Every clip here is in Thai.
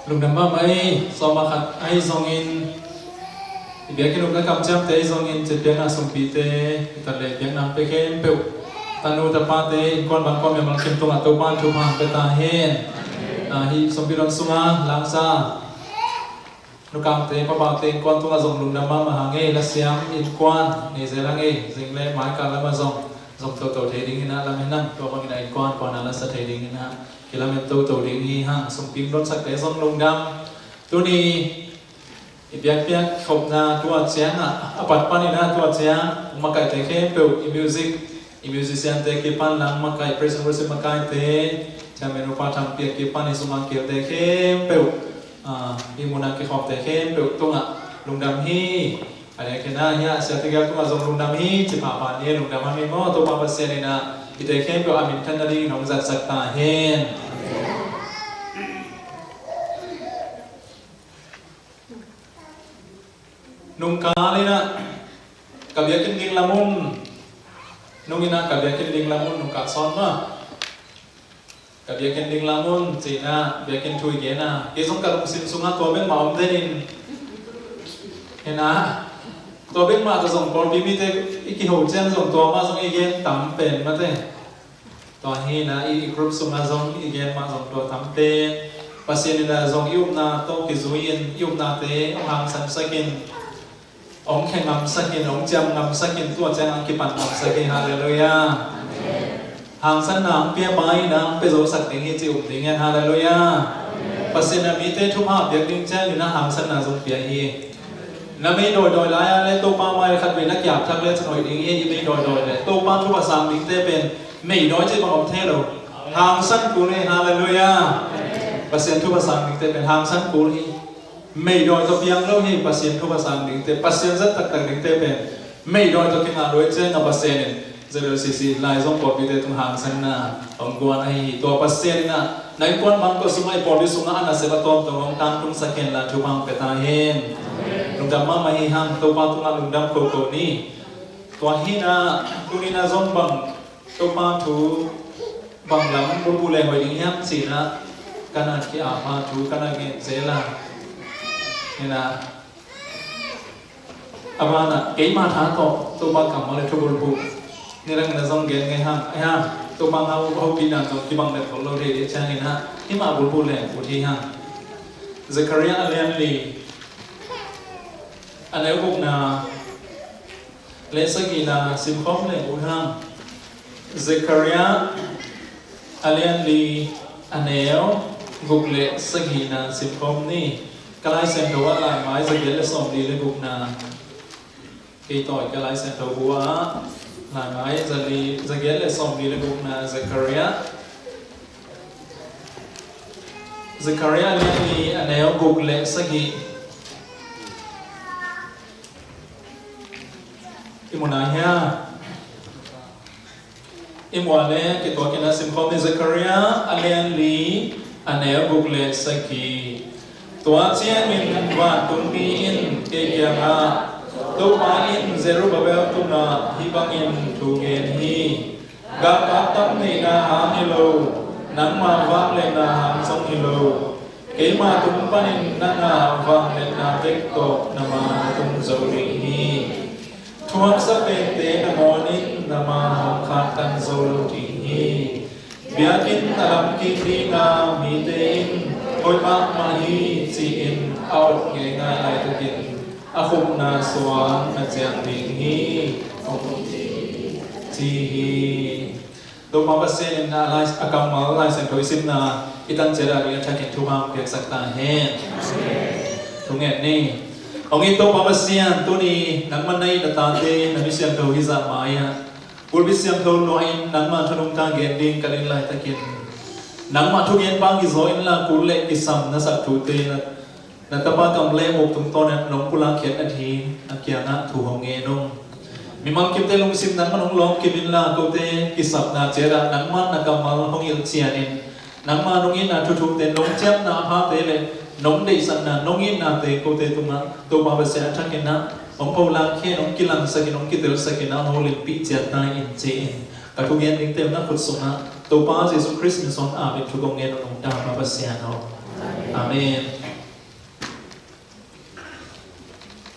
lùng đam ma mấy so mà khát ai dòng in việc cái lùng cái cầm chắp thế dòng in chết tiếng là sung pi thế thật lệ tiếng nam pe khen pe tanu ta pa thế con bằng con mình mang kim tung à tàu pan chụp hàng pe ta hen hi sung pi ron sunga lang sa nu kam thế pa ba thế con tung à dòng lùng đam ma hàng nghe là xiang in quan nghe dễ là nghe dinh lệ mái cả là mà dòng tàu thế đình na làm hen to bằng cái quan là sát thế đình na khi làm tàu đình hi hang sung pi ron sắc thế dòng lùng đam tu ni biak khom na tua chiang apat pani na tua chiang makai te khe pe musician te ke pan lang makai present worship makai te chamenu pa tham pia ke pan isuma ke te khe pe imuna ke khom te khe pe tunga lungdam hi ale ke na ya sia te ga tunga zong lungdam hi chi pa pa ni lungdam mi mo to pa pa se ni na ite khe pe amin thanali nong zat sak ta hen nung kali na kabiakin ding lamun nung ina kabiakin ding lamun nung kakson ma kabiakin ding lamun cina biakin thui ge na gesong kalung sim sunga to ben ma om denin hena to ben ma to song por bibi te iki ho chen song to ma song igen tam pen ma te to hi na i group sunga song igen ma song to tam pen pasien na song yup na to ki zuin yup na te ông hang san sakin ông khen ngắm sakin ông chăm ngắm sakin tua chang ang kipan ngắm sakin hallelujah hàng san nam pia bai nam pe zo sak ting hi chi ting hen hallelujah pasina mi te thum ha biak ding chang ni na hàng san na zong pia hi na mi doi la le to pa mai khat ve nak yap thak le chnoi ding hi mi doi le to pa thu pa sang ding te pen mei doi chi bang om the lo hàng san ku ne hallelujah pasien thu pa sang ding te pen hàng san ku hi mei đòi to biang lâu hi pasien thu pasang ding te pasien rất tak ding te pen mei đòi to kinga loi chen na pasien zero cc lai zong po bi te tung hang san na ong guan ai to pasien na nai kon bang ko sumai po bi sunga ana se ba tom tong ong tang tung saken la thu bang pe ta hen lung dam ma mai hang to pa tung lung dam ko ni to hi na tu ni na zong bang to pa thu bang lam bu le hoi ding hiam si na kana ki a ma thu kana ge zela nên là abana cái mà thả to ba cầm mà lại cho bồn bụi nên là người dòng gen ngày ha to ba ngau pi đàn to ki bang đẹp lâu để cha nên ha cái mà bồn bụi lẹ của thi ha Zechariah Alianli anh ấy cũng là lễ sơ kỳ là sim khóc lẹ của ha Zechariah Alianli anh ấy gục lễ sơ kỳ là sim khóc ni cái lái xem đầu lại máy giờ kiến là xong đi lên gục nà khi tỏi cái lái xem đầu búa lại máy giờ kiến là xong đi lên gục nà Zechariah lên đi anh ấy gục lệ sắc gì im một này ha im một này cái tỏi cái là xem không thì Zechariah lên đi anh ấy gục lệ sắc gì tua chiang min wa tum pi in ke kya nga to pa in Zerubbabel tu na hi bang in thu gen hi ga ka tam ni na ha ni lo nang ma wa le na ha song ni lo ke ma tum pa in na na wa le na tek to na ma tum zo ri hi thuak sa pe te na morning na ma ha kha tan zo lo ti hi biakin alam ki ti na mi te in ôi bác mà hi chỉ in out nghe ngay lại thực hiện không na xóa na chàng mình hi không chỉ hi đâu mà bác sĩ na lại akam mal lại xem thôi xin na itan chế ra cái thằng hiện thu ham việc sắc ta hen thu nghe nè ông ấy đâu mà bác sĩ tu ni nắng man này đã ta thế nắng xem thôi hi ra mai ha bul biết xem thôi nói nắng mà thằng ông ta ghen điên cái lên lại thực hiện nang ma thu gen bang ki zoin la kul le ki sam na sa thu te na ta ba kam le mok tum ton nong pula khet a thi a kya na thu hong nge nong mi mang kim te long sim nang manong long ki bin la ko te ki sap na chera nang man na kamal hong il chianin nang ma nong in na thu thu te nong chep na ha te le nong dei san na nong in na te ko te tum na to ba ba se thak ken na ong pau la khe nong ki lang sa ki nong ki tel sa ki na ho le pi chat na in che ka thu gen ding te na khut sung na to pa Jesus Christ min son a bi thu gong nge nong ta ba ba se no Amen.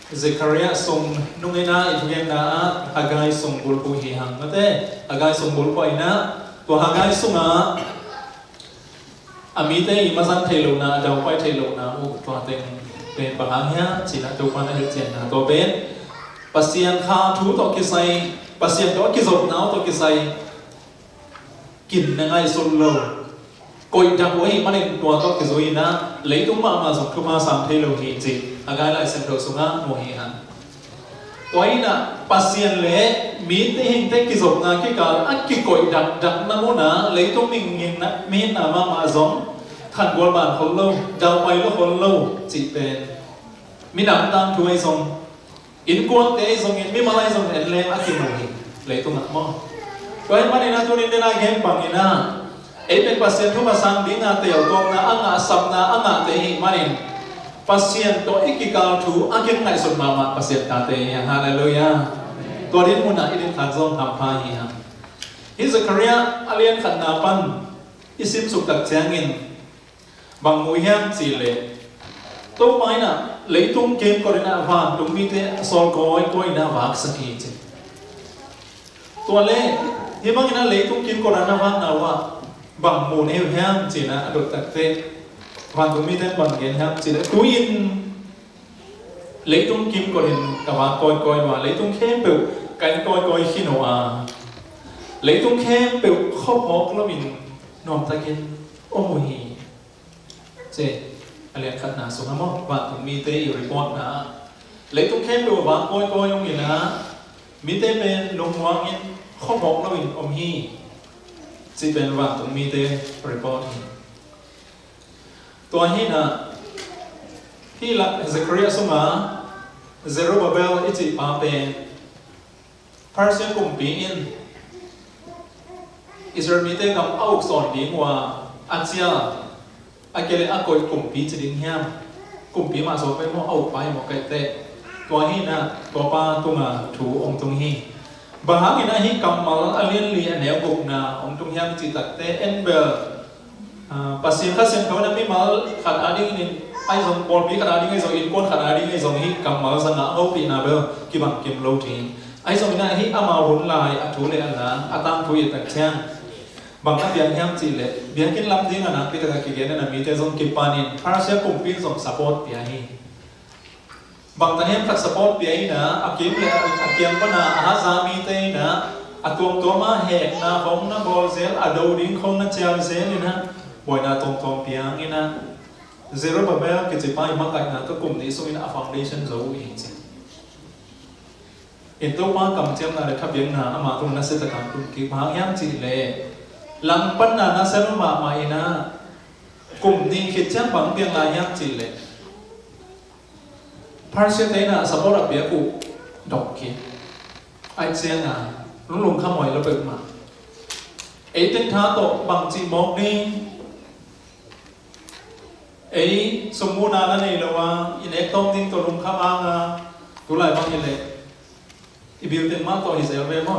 Zechariah sung nungina itgen na Hagai sung bulpo hihang mate Hagai sung bulpo ina to Hagai sunga amite imasan thelo na daw pai thelo na u to teng pen bahangya china to pa na chen na to ben pasian kha thu to kisai pasian to kizot na to kisai kin na ngai sun lo coi đằng ấy mà nên tua to cái rồi na lấy tung mà dùng cứ mà sang thế lâu hiện gì agai lại xem đầu xuống á mùa hè hẳn toái na pasien lệ miết thế hình thế cái dùng na cái cả cái coi đằng đằng na mô na lấy tung mình nhìn na miết na mà giống thành quân bản hồn lâu đào bay nó hồn lâu chỉ bên mi nằm tam thu ấy dùng in quân thế dùng in mi mà lại dùng en lem cái mùa hè lấy tung nặng mò toái mà nên na tôi nên na game bằng na ấy bên pasien thu mà sang đi na tiểu con na ang na sập na ang na te hi manin pasien to ikikal thu akin ngai sun mama pasien ta te hallelujah to din muna idin khan zong tham pha hi ha hi Zechariah alien khan na pan isim suk tak changin bang mui hiam chi le to mai na leitung kem ko na van tung mi te sol koi na wak sakhi che to le hi bang na leitung kem ko na van na wa bằng mùn eo ham chỉ là đột tạc tê hoàn cũng mi tên bằng kiến ham chỉ là cú in lấy tung kim còn hình cả bà coi và lấy tung khem biểu cái coi khi nào lấy tung khem biểu khóc hốc nó mình nằm ta kiến ôm hì chế liền khát nà xuống hâm và cũng mi tên yêu report na lấy tung khem biểu bà coi ông mình na mi tên bên lùng hoang in khóc hốc nó mình ôm hì chỉ bên vàng tụng mi tê reportตัวนี้นะที่ละ Zechariah สมา Zerubbabel อิจิปาเป็น Persia กลุ่มปีอินอิสราเอลมีเตกับเอาสอนดีว่าอาเซียอาเกเลอากอยกลุ่มปีจะดิ้งห้ามกลุ่มปีมาสอนไปมั่วเอาไปหมดไก่เตะตัวนี้นะตัวป้าตัวมาถูองตรงนี้bahagi na hi kamal alien li anel buk na om tung hiam chi tak te enbel pasien khasen khaw na mi mal khat ading ni ai zong bol bi khat ading ai zong in kon khat ading ai zong hi kamal sanga ho pi na bel ki bang kim lo thi ai zong na hi ama hun lai athu le ala atang thu ye tak chang bang na biang hiam chi le biang kin lam ding ana pi ta ki gen na mi te zong ki panin parsia kum pin zong support pi hi bang taniam khat support pi na akim le akim pa na ahazami te na atom toma hek na hong na bol zel adoding khong na chal zel na boy na tom piang ina Zerubbabel ke chipai makai na to kum ni so ina foundation zo hi chi in to ma kam chem na le khabiang na ama tum na se ta kam kum ki bang yam chi le lam pan na sel ma ina kum ni khit chang bang piang la yam chi le Persia thế là support ở phía cụ đọc kia ai xem là nó lùng khăm ngoài nó bực mà ấy tên thá tổ bằng chị mọc đi ấy sum mua na này là wa in ek tom tin tổ lùng khăm ang tú lại bằng như thế ibiu tên mát tổ thì sẽ về mà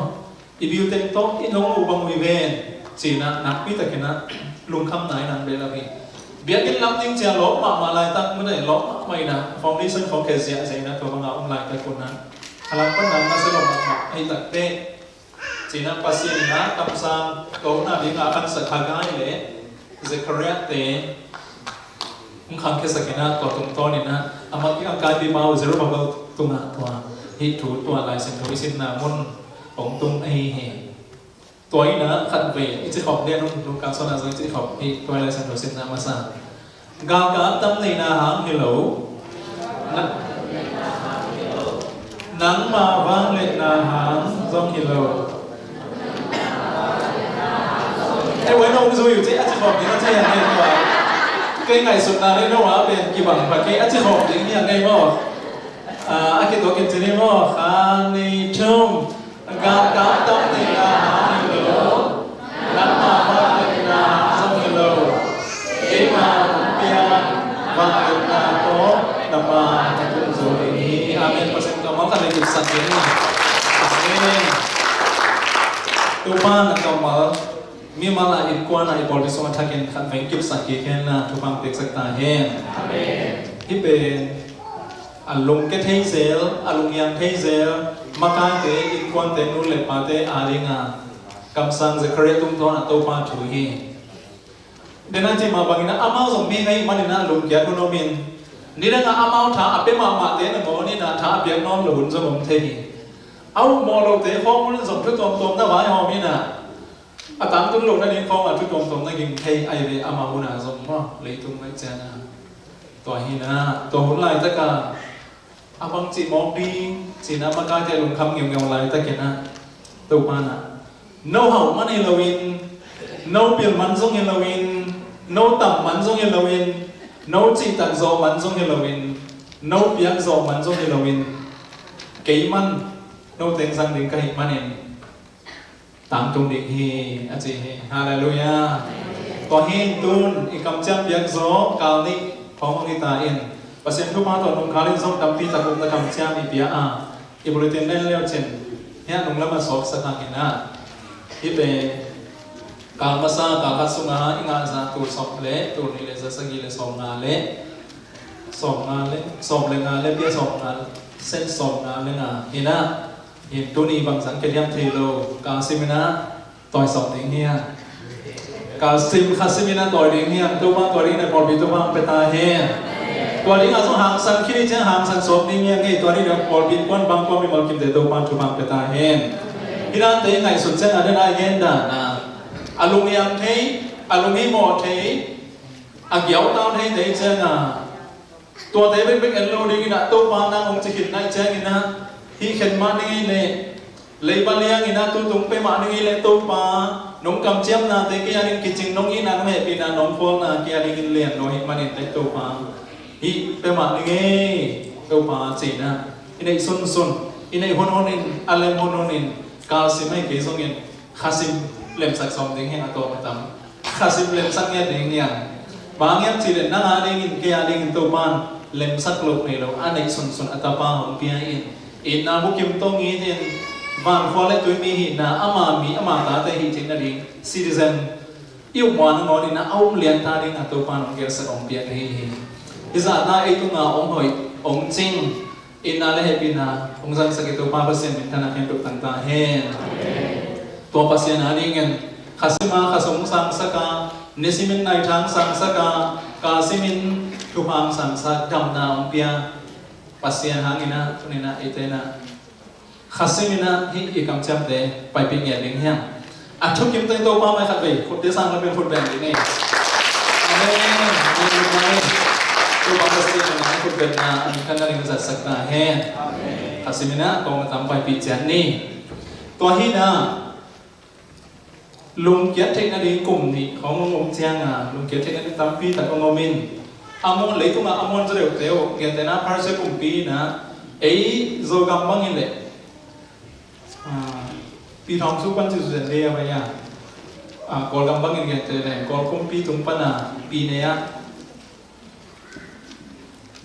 ibiu tên to in nông u bằng mười về chỉ là nạp biết tại cái na lùng khăm này nằm đây là vì biết cái lắm nhưng chỉ lót mà lại tăng mới này lót mày nè foundation không kể gì vậy nè tôi bằng ông lại cái con này làm con nào nó sẽ làm mặt hay tật tê chỉ là pasien na cầm sang tối nào đi ngã ăn sạch hàng ngày lẽ Zechariah tê không khăn cái sạch na tổ tung to này na mà cái anh cái bị mau Zerubbabel tung à tua hít thủ tua lại xem thôi xin là môn bóng tung ai hèตัวนี้นะขัดเวอิจิขอบเรียนรู้การสอนอะไรอิจิขอบอีตัวอะไรสันโดษนามาสานกากาตั้มในนาหางฮิโลนังมาว่างเลนาหางซองฮิโลไอ้ไว้น้องซูอยู่ที่อิจิขอบนี่มันใช่ยังไงวะเก่งไงสุดนาเลยนะวะเป็นกี่บังปะเก่งอิจิขอบนี่ยังไงมั้งอากิโตกินจีนี่มั้งขานิทุ่มกากาตั้มในนาหางNama Maha Samilo Ema Pian Vahana Ko Nama Tunzuri Amin persen kamu kan lagi sakit Amin Tuhan kamu mi mala in kwa na ipol bi song thakin khan veng kip sakki khen na thu pang tek sak ta hen amen hi ben alung ke thei zel alung yang thei zel maka te in kwan te nu le pa te aringa kam sang Zechariah tum thon to pa thu hi dena chi ma bangina amao som mi ngai manina lung kya kuno min ni da nga amao tha ape ma ma te na mo ni na tha apya nom lo hun zo mom the hi au mo lo te khong mun som thu tom na vai ho mi na atang tum lo na ni khong a thu tom na ging thei ai ve amao na som mo le tum mai cha na to hi na to hun lai ta ka abang chi mo bi chi na ma ka te lung kham ngeu lai ta ke na to pa na no hau man in lowin no pian man zong in lowin no tam man zong in lowin no chi tak zo man zong in lowin no pian zo man zong in lowin kei man no teng sang ding kai man in tam tung dik hi a chi hi hallelujah to hin tun i kam cham pian zo kal ni phong ni ta in pasien thu ma to nong khalin zong tam pi ta kum na kam cham i pia a i bulletin len leo chen ya nong lama sok sa ka ina ibe ka masa ka kasunga inga za tu sok le tu ni le za sagi le som na le som le nga le pia som na sen som na le nga ina in tu ni bang san ke liam thi lo ka simina toy som ding hia ka sim kha simina toy ding hia tu ma toy ni por bi tu ma pe ta heตัวนี้อาจจะห่างสันคิดจะห่างสันสอบนี่ไงตัวนี้เดี๋ยวพอบินก้นบางก้อนมีมันกินแต่ตัวมันถูกบางไปตาเห็นที่นั่นแต่ยังไงสุดเส้นอะไรได้เห็นด่านะอารมณ์ยังเทอารมณ์นี้หมดเทอาเกี่ยวตามเทแต่เจ้าน่ะตัวเทเป็นเอ็นโลดีนะตัวมันนั่งองค์จะขิดในเจ้านี่นะที่เข็นมานี่เลยเลยบาลีนี่นะตัวตุ้งไปมานี่เลยตัวปลาน้องกำเจียมนะแต่กี่อันนี้กิจริงน้องนี่นะไม่เป็นนะน้องพวกนะกี่อันนี้กินเลี้ยงน้องหิมันนี่แต่ตัวปลาhi pe ma nge to pa chi na inai sun inai hon in alem hon in kal simai ke song in khasim lem sak som ding he ato matam khasim lem sak nya ding nya bang yam chi le na nga ding in ke ding to man lem sak lok ne lo anai sun atapa hon pia in na bu kim to ngi hin van khwa le tu mi hi na ama ta te hi chin na ding citizen yêu mwan no ni na aum lian ta ding ato pan on ger sa ong pia hi Isa na itu nga hoi ong ching ina le happy na ong sang sa kito pa pasien min kana ken tuk tanta hen to pasien ani ngen khasima khasong sang saka nesimin nai thang sang saka ka simin thupang sang sa dam na ong pia pasien hangina tunina itena khasimina hi ikam cham de pai pi nge ling hyang athuk kim teng to pa mai khat be khut de sang la ben khut ben ni amenตัวบางสิ่งนั้นคุณเป็นนาอันนี้ขั้นนั้นก็จะสักตาแห่ขัดสิมินะตัวมาทำไปปีเจนนี่ตัวที่น่ะลุงเกียรติเทคนิคกลุ่มนี้ของลุงเจียงอ่ะลุงเกียรติเทคนิคตั้มปีแต่ก็งอมินอามอนเลยตัวมาอามอนจะเร็วเร็วเกียรตินะพาร์เซกลุ่มปีนะไอ้โจกัมบังนี่แหละปีทองสุปันจุดเด่นเลยอะไรอ่ะกอลกัมบังนี่เกียรติเลยกอลกลุ่มปีตุงปันอ่ะปีเนี้ย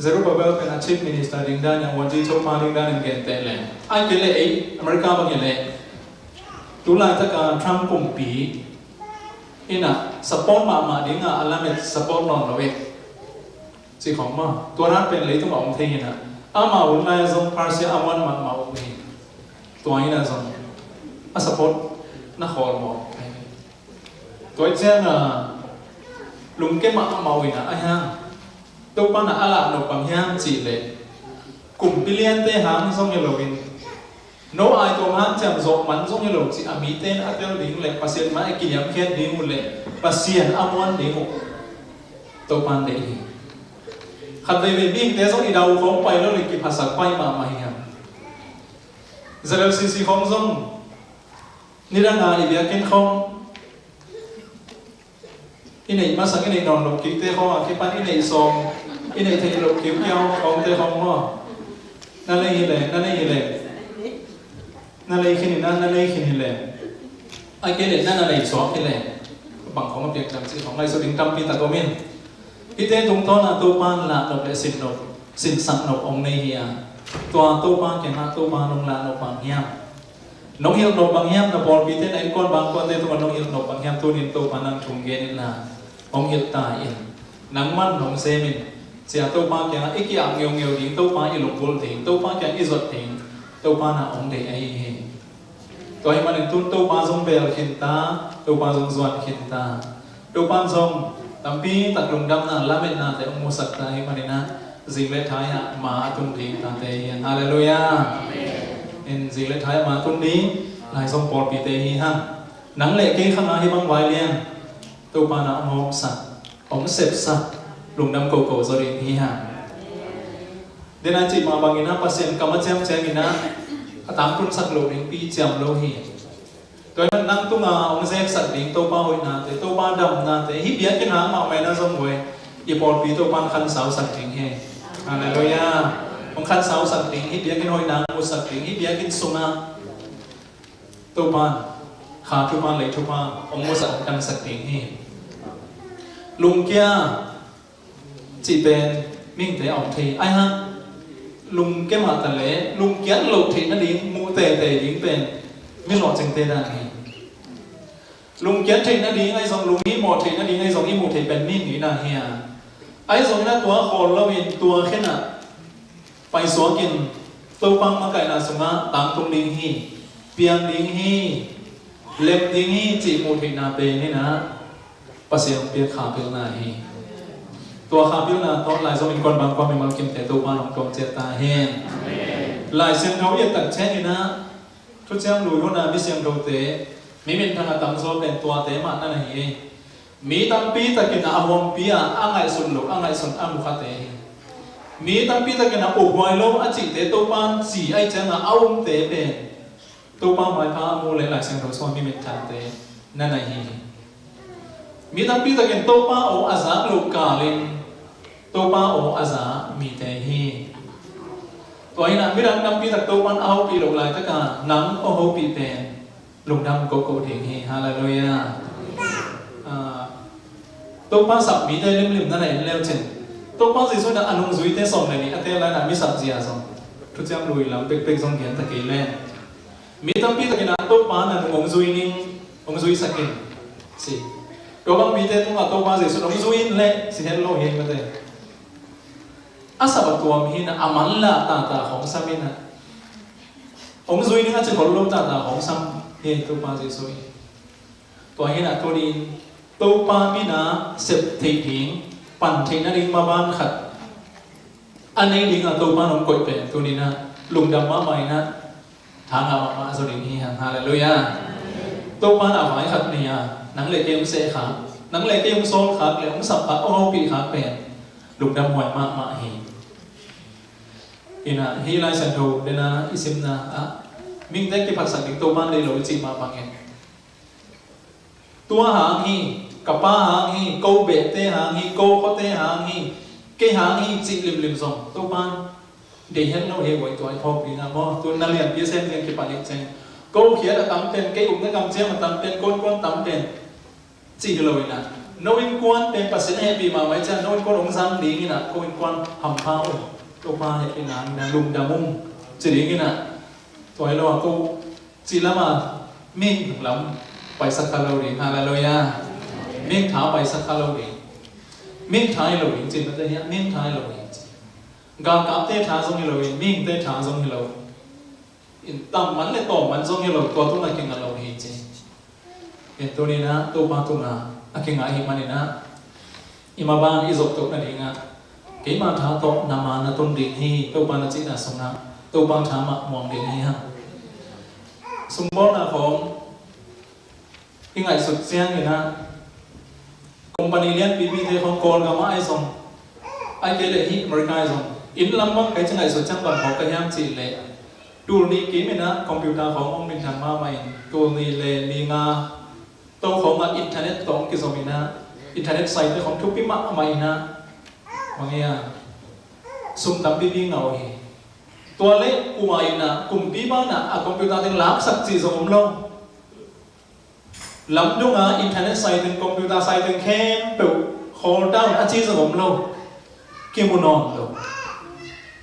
Zerubbabelเป็น Chief Minister ดิ้งด้านอย่างวันที่ชกมาดิ้งด้านเงินเต็มเลยไอ้เกลเลยอเมริกาบางอย่างเลยตุลาตะการทรัมป์กุมปีอินะสปอร์ตมาดิ้งอ่ะอะไรเป็นสปอร์ตนอนเราเองสิของมาตัวนั้นเป็นเลยต้องบอกองค์เทียนะมาวันไหนส่งพาร์ซีอาวันมาอุ้ยตัวนี้นะส่งสปอร์ตนักขอร์บอกตัวเจ้าน่ะลุงเก็บมาอุ้ยนะไอ้ห่าตัวปัญหาอะไรนกปังย่างจีเลยกลุ่มพิเลียนเตะหางส่งยาโลวินโนไอตัวมันจำจบมันส่งยาโลจีอามีเต้นอัตเตอร์ดิ้งเลยปัสเซียนมาไอกินยำเค็ดดิ้งหมดเลยปัสเซียนอามวนดิ้งตัวปันเดย์ขัดไปวิ่งเตะส่งอีดาวฟ้องไปแล้วเลยกินภาษาไปมาไม่ยังจะเริ่มซีของส่งนี่ร่างงานอีเบียกินของอินเนยมาสังอินเนยนอนหลบคิวเตะเขาคิดปันอินเนยซองอินเนยเทหลบคิวเกี่ยวของเตะของว่านั่นเลยฮิเลนั่นเลยฮิเลนั่นเลยขินนั่นเลยขินฮิเลไอ้เกล็ดนั่นอะไรสอบฮิเลบางของมันเปลี่ยนจากสิ่งของอะไรสุดิงกำปีตะโกมินพิเตตุงต้นตัวปานละหลบเลยสินสังหลบองในเฮียตัวปานแก่มาตัวปานลงละหลบปานเฮีย น้องฮิลนบบางแฮมนะบอลปีเต้นไอ้ก้อนบางก้อนเต้ตัวน้องฮิลนบบางแฮมตัวนินตัวปานังทุ่งเกนินนะองฮิลตาอินนังมันของเซมินเสียตัวปาแกงไอ้กี่อ่างเงียวดิ่งตัวปาอีหลงบุลดิ่งตัวปาแกงอีสดดิ่งตัวปานาองเดไอเฮตัวให้มันตุ้นตัวปาทรงเบลขินตาตัวปาทรงสวนขินตาตัวปาทรงตั้มปีตักลงดำนาละเม็ดนาแต่องมุสักตาให้มันนะสิ่งเล็กท้ายมาตุ้นดิ่งตาเตียนฮาเลลูยาเอ็นสิ่งเล็กท้ายมาตุ้นดิ่งลายทรงปอดปีเตฮีฮะหนังเล็กกี่ขนาดให้บังไวเลียนตัวปานาองสักองเสพสักลุงดำโกโก้สริงฮีฮะเดนันจิมาบางอินะปัสเซียนกรรมเจมเจมินะตามตุนสักโลดิงปีเจมโลฮีตัวมันนั่งตุ้งองเซฟสักดิ่งตัวป้าหอยนาแต่ตัวป้าดำนาแต่ฮิบยักกินหางมาไม่น่าสมหวยอีปอดปีตัวป้าขันสาวสักดิ่งเฮอะไรเลยย่าองขันสาวสักดิ่งฮิบยักกินหอยนางมุสักดิ่งฮิบยักกินสุงาตัวป้าขาทุป้าเลยทุป้าองมุสักกันสักดิ่งเฮลุงเกียจีเป็นมิ่งเตะออกทีไอ้ฮะลุงแกมาตะเล่ลุงเกียหลบทีนั่นเองมูเตะดิ้งเป็นไม่หลอดจังเตะได้ลุงเกียทีนั่นเองไอ้สองลุงนี้หมดทีนั่นเองไอ้สองนี้มูทีเป็นมิ่งนี่นะเฮียไอ้สองนั้นตัวคนเราเห็นตัวแค่น่ะไปสวกินตัวปังมาไก่นาสุงะตามตรงดิ้งฮีเปียงดิ้งฮีเล็บดิ้งฮีจีมูทีนาเปนี่นะภาษาเปียขาเปียนาฮีตัวขาพิลนาตอนลายสมิงกอนบางความเป็นมังกิมแต่ตัวบ้านของกองเจตาเฮนลายเสียงเขาเอียดตัดแช่นี่นะทุกเสียงรู้ว่านามีเสียงเขาเตะมีเป็นทางตั้งโซเป็นตัวเตะมานั่นเองมีตั้งปีตะกินอาวมปีอ่างไอสุนลุอ่างไอสุนอ่างมุขเตะมีตั้งปีตะกินอุบไว้ลมอจิเตตัวบ้านสีไอเจ้าเอามเตะเป็นตัวบ้านหมายพามูเลยลายเสียงเขาโซมีเป็นทางเตะนั่นเองมีตั้งปีตะกินตัวบ้านโออาซาลูกาลินตัวป้าโออาซามีแต่ฮีตัวนี้นะมิรันนำปีตักตัวมันเอาปีหลงไหลตะการนังโอโหปีเป็นลุงดำโกโก้เถียงฮีฮาเลลูยาตัวป้าสับมีแต่ลิมนั่นแหละเลี้ยวเช่นตัวป้าสิสุนัขอนุสุยเตส่งเลยนี่อันเทลายนะมีสับเสียส่งทุกเจ้าลุยหลังเป็กส่งเขียนตะกี้เล่นมีตั้งปีตะกี้นะตัวป้านั่นองสุยนิ่งองสุยสักกินสิตัวป้ามีแต่ตัวป้าสิสุนัของสุยเล่สิเห็นโลเห็นมาเตอาศัยตัวมีนะอามันละตาของสามีนะองค์ซุยนี่อาจจะคนรู้ตาของสามเฮตัวป้าจะซุยตัวเฮนะตัวนี้ตัวป้ามีนะเสพติดหิงปั่นทิ้งนั่นเองมาบ้านขัดอันนี้ดิ้งตัวป้าน้องกดเป็นตัวนี้นะลุงดำมาใหม่นะทางอามาสุรินทร์ฮีฮาเลลูยาตัวป้าอาหมายขัดเนี่ยนังเล็กเกมเสกขานังเล็กเกมโซนขาเกมสับขาโอ้ปีขาเป็นลุงดำหวยมากมาเฮอินะฮีไลสันโดเดนะอิสิมนะมิงเด็กที่ผักสันติตัวบ้านได้หลอยจีมาบังเองตัวหางฮีกับป้าหางฮีโกเบตเตหางฮีโกโคเตหางฮีเกหางฮีจีลิมส่งตัวบ้านเดี๋ยวเห็นเราเห็นไว้ตัวไอ้พ่อปีนะมอตัวนั่นเรียนพิเศษเรียนที่ปานิจเจงโกเขียนตั้มเป็นเกอุกนักกำเจ้ามาตั้มเป็นก้นตั้มเป็นจีเลยนะโนวินกวนเป็นภาษาเฮปีมาไว้จ้าโนวินกวนองซังดีนี่นะโนวินกวนหำพาวตัวป้าเห็นนะลุงดามุงจีดีนี่นะตัวไอ้เราก็จีละมามิ่งถึงล้ำไปสักคาโลดีฮาเลลูยามิ่งเท้าไปสักคาโลดีมิ่งท้ายโลดีจีมันจะเนี้ยมิ่งท้ายโลดีกางกับเตะท้าทรงฮิโลมิ่งเตะท้าทรงฮิโลอินตั้มมันเลยต่อมันทรงฮิโลตัวตุ้งอะไรกินกันโลดีจีเห็นตัวนี้นะตัวป้าตุ้งนะอากิงอาหิมันนี่นะอิมาบ้านอิจบตัวนั่นเองอะเกี่ยมาท้าโตนามานาตุนดิ่งฮีตัวปานาจินาสนะตัวบางท้ามามองดิ่งฮีฮะสมบูรณ์นะผมยังไงสุดเสียงอยู่นะคอมพานีเลี้ยงบีบีเทของโกลกับมาไอซงไอเกลฮีอเมริกาไอซงอินลำบังใครจะไงสุดจังหวัดของกระยำจีเลยดูนี่กี่ไม่นะคอมพิวเตอร์ขององค์นิทานมาใหม่ตัวนี้เลยมีงาตัวของอินเทอร์เน็ตของกิจสมินะอินเทอร์เน็ตไซต์ของทุกพิมพ์ใหม่นะบางอย่างสุ่มตั้มปีบิงเอาเองตัวเล็กกูมาอินะกลุ่มปีบ้านน่ะคอมพิวเตอร์ถึงลับสักจีสมลงลำดุงอินเทอร์เน็ตไซต์ถึงคอมพิวเตอร์ไซต์ถึงแคมเปิลโคดาวจีสมลงเกี่ยมนอนลง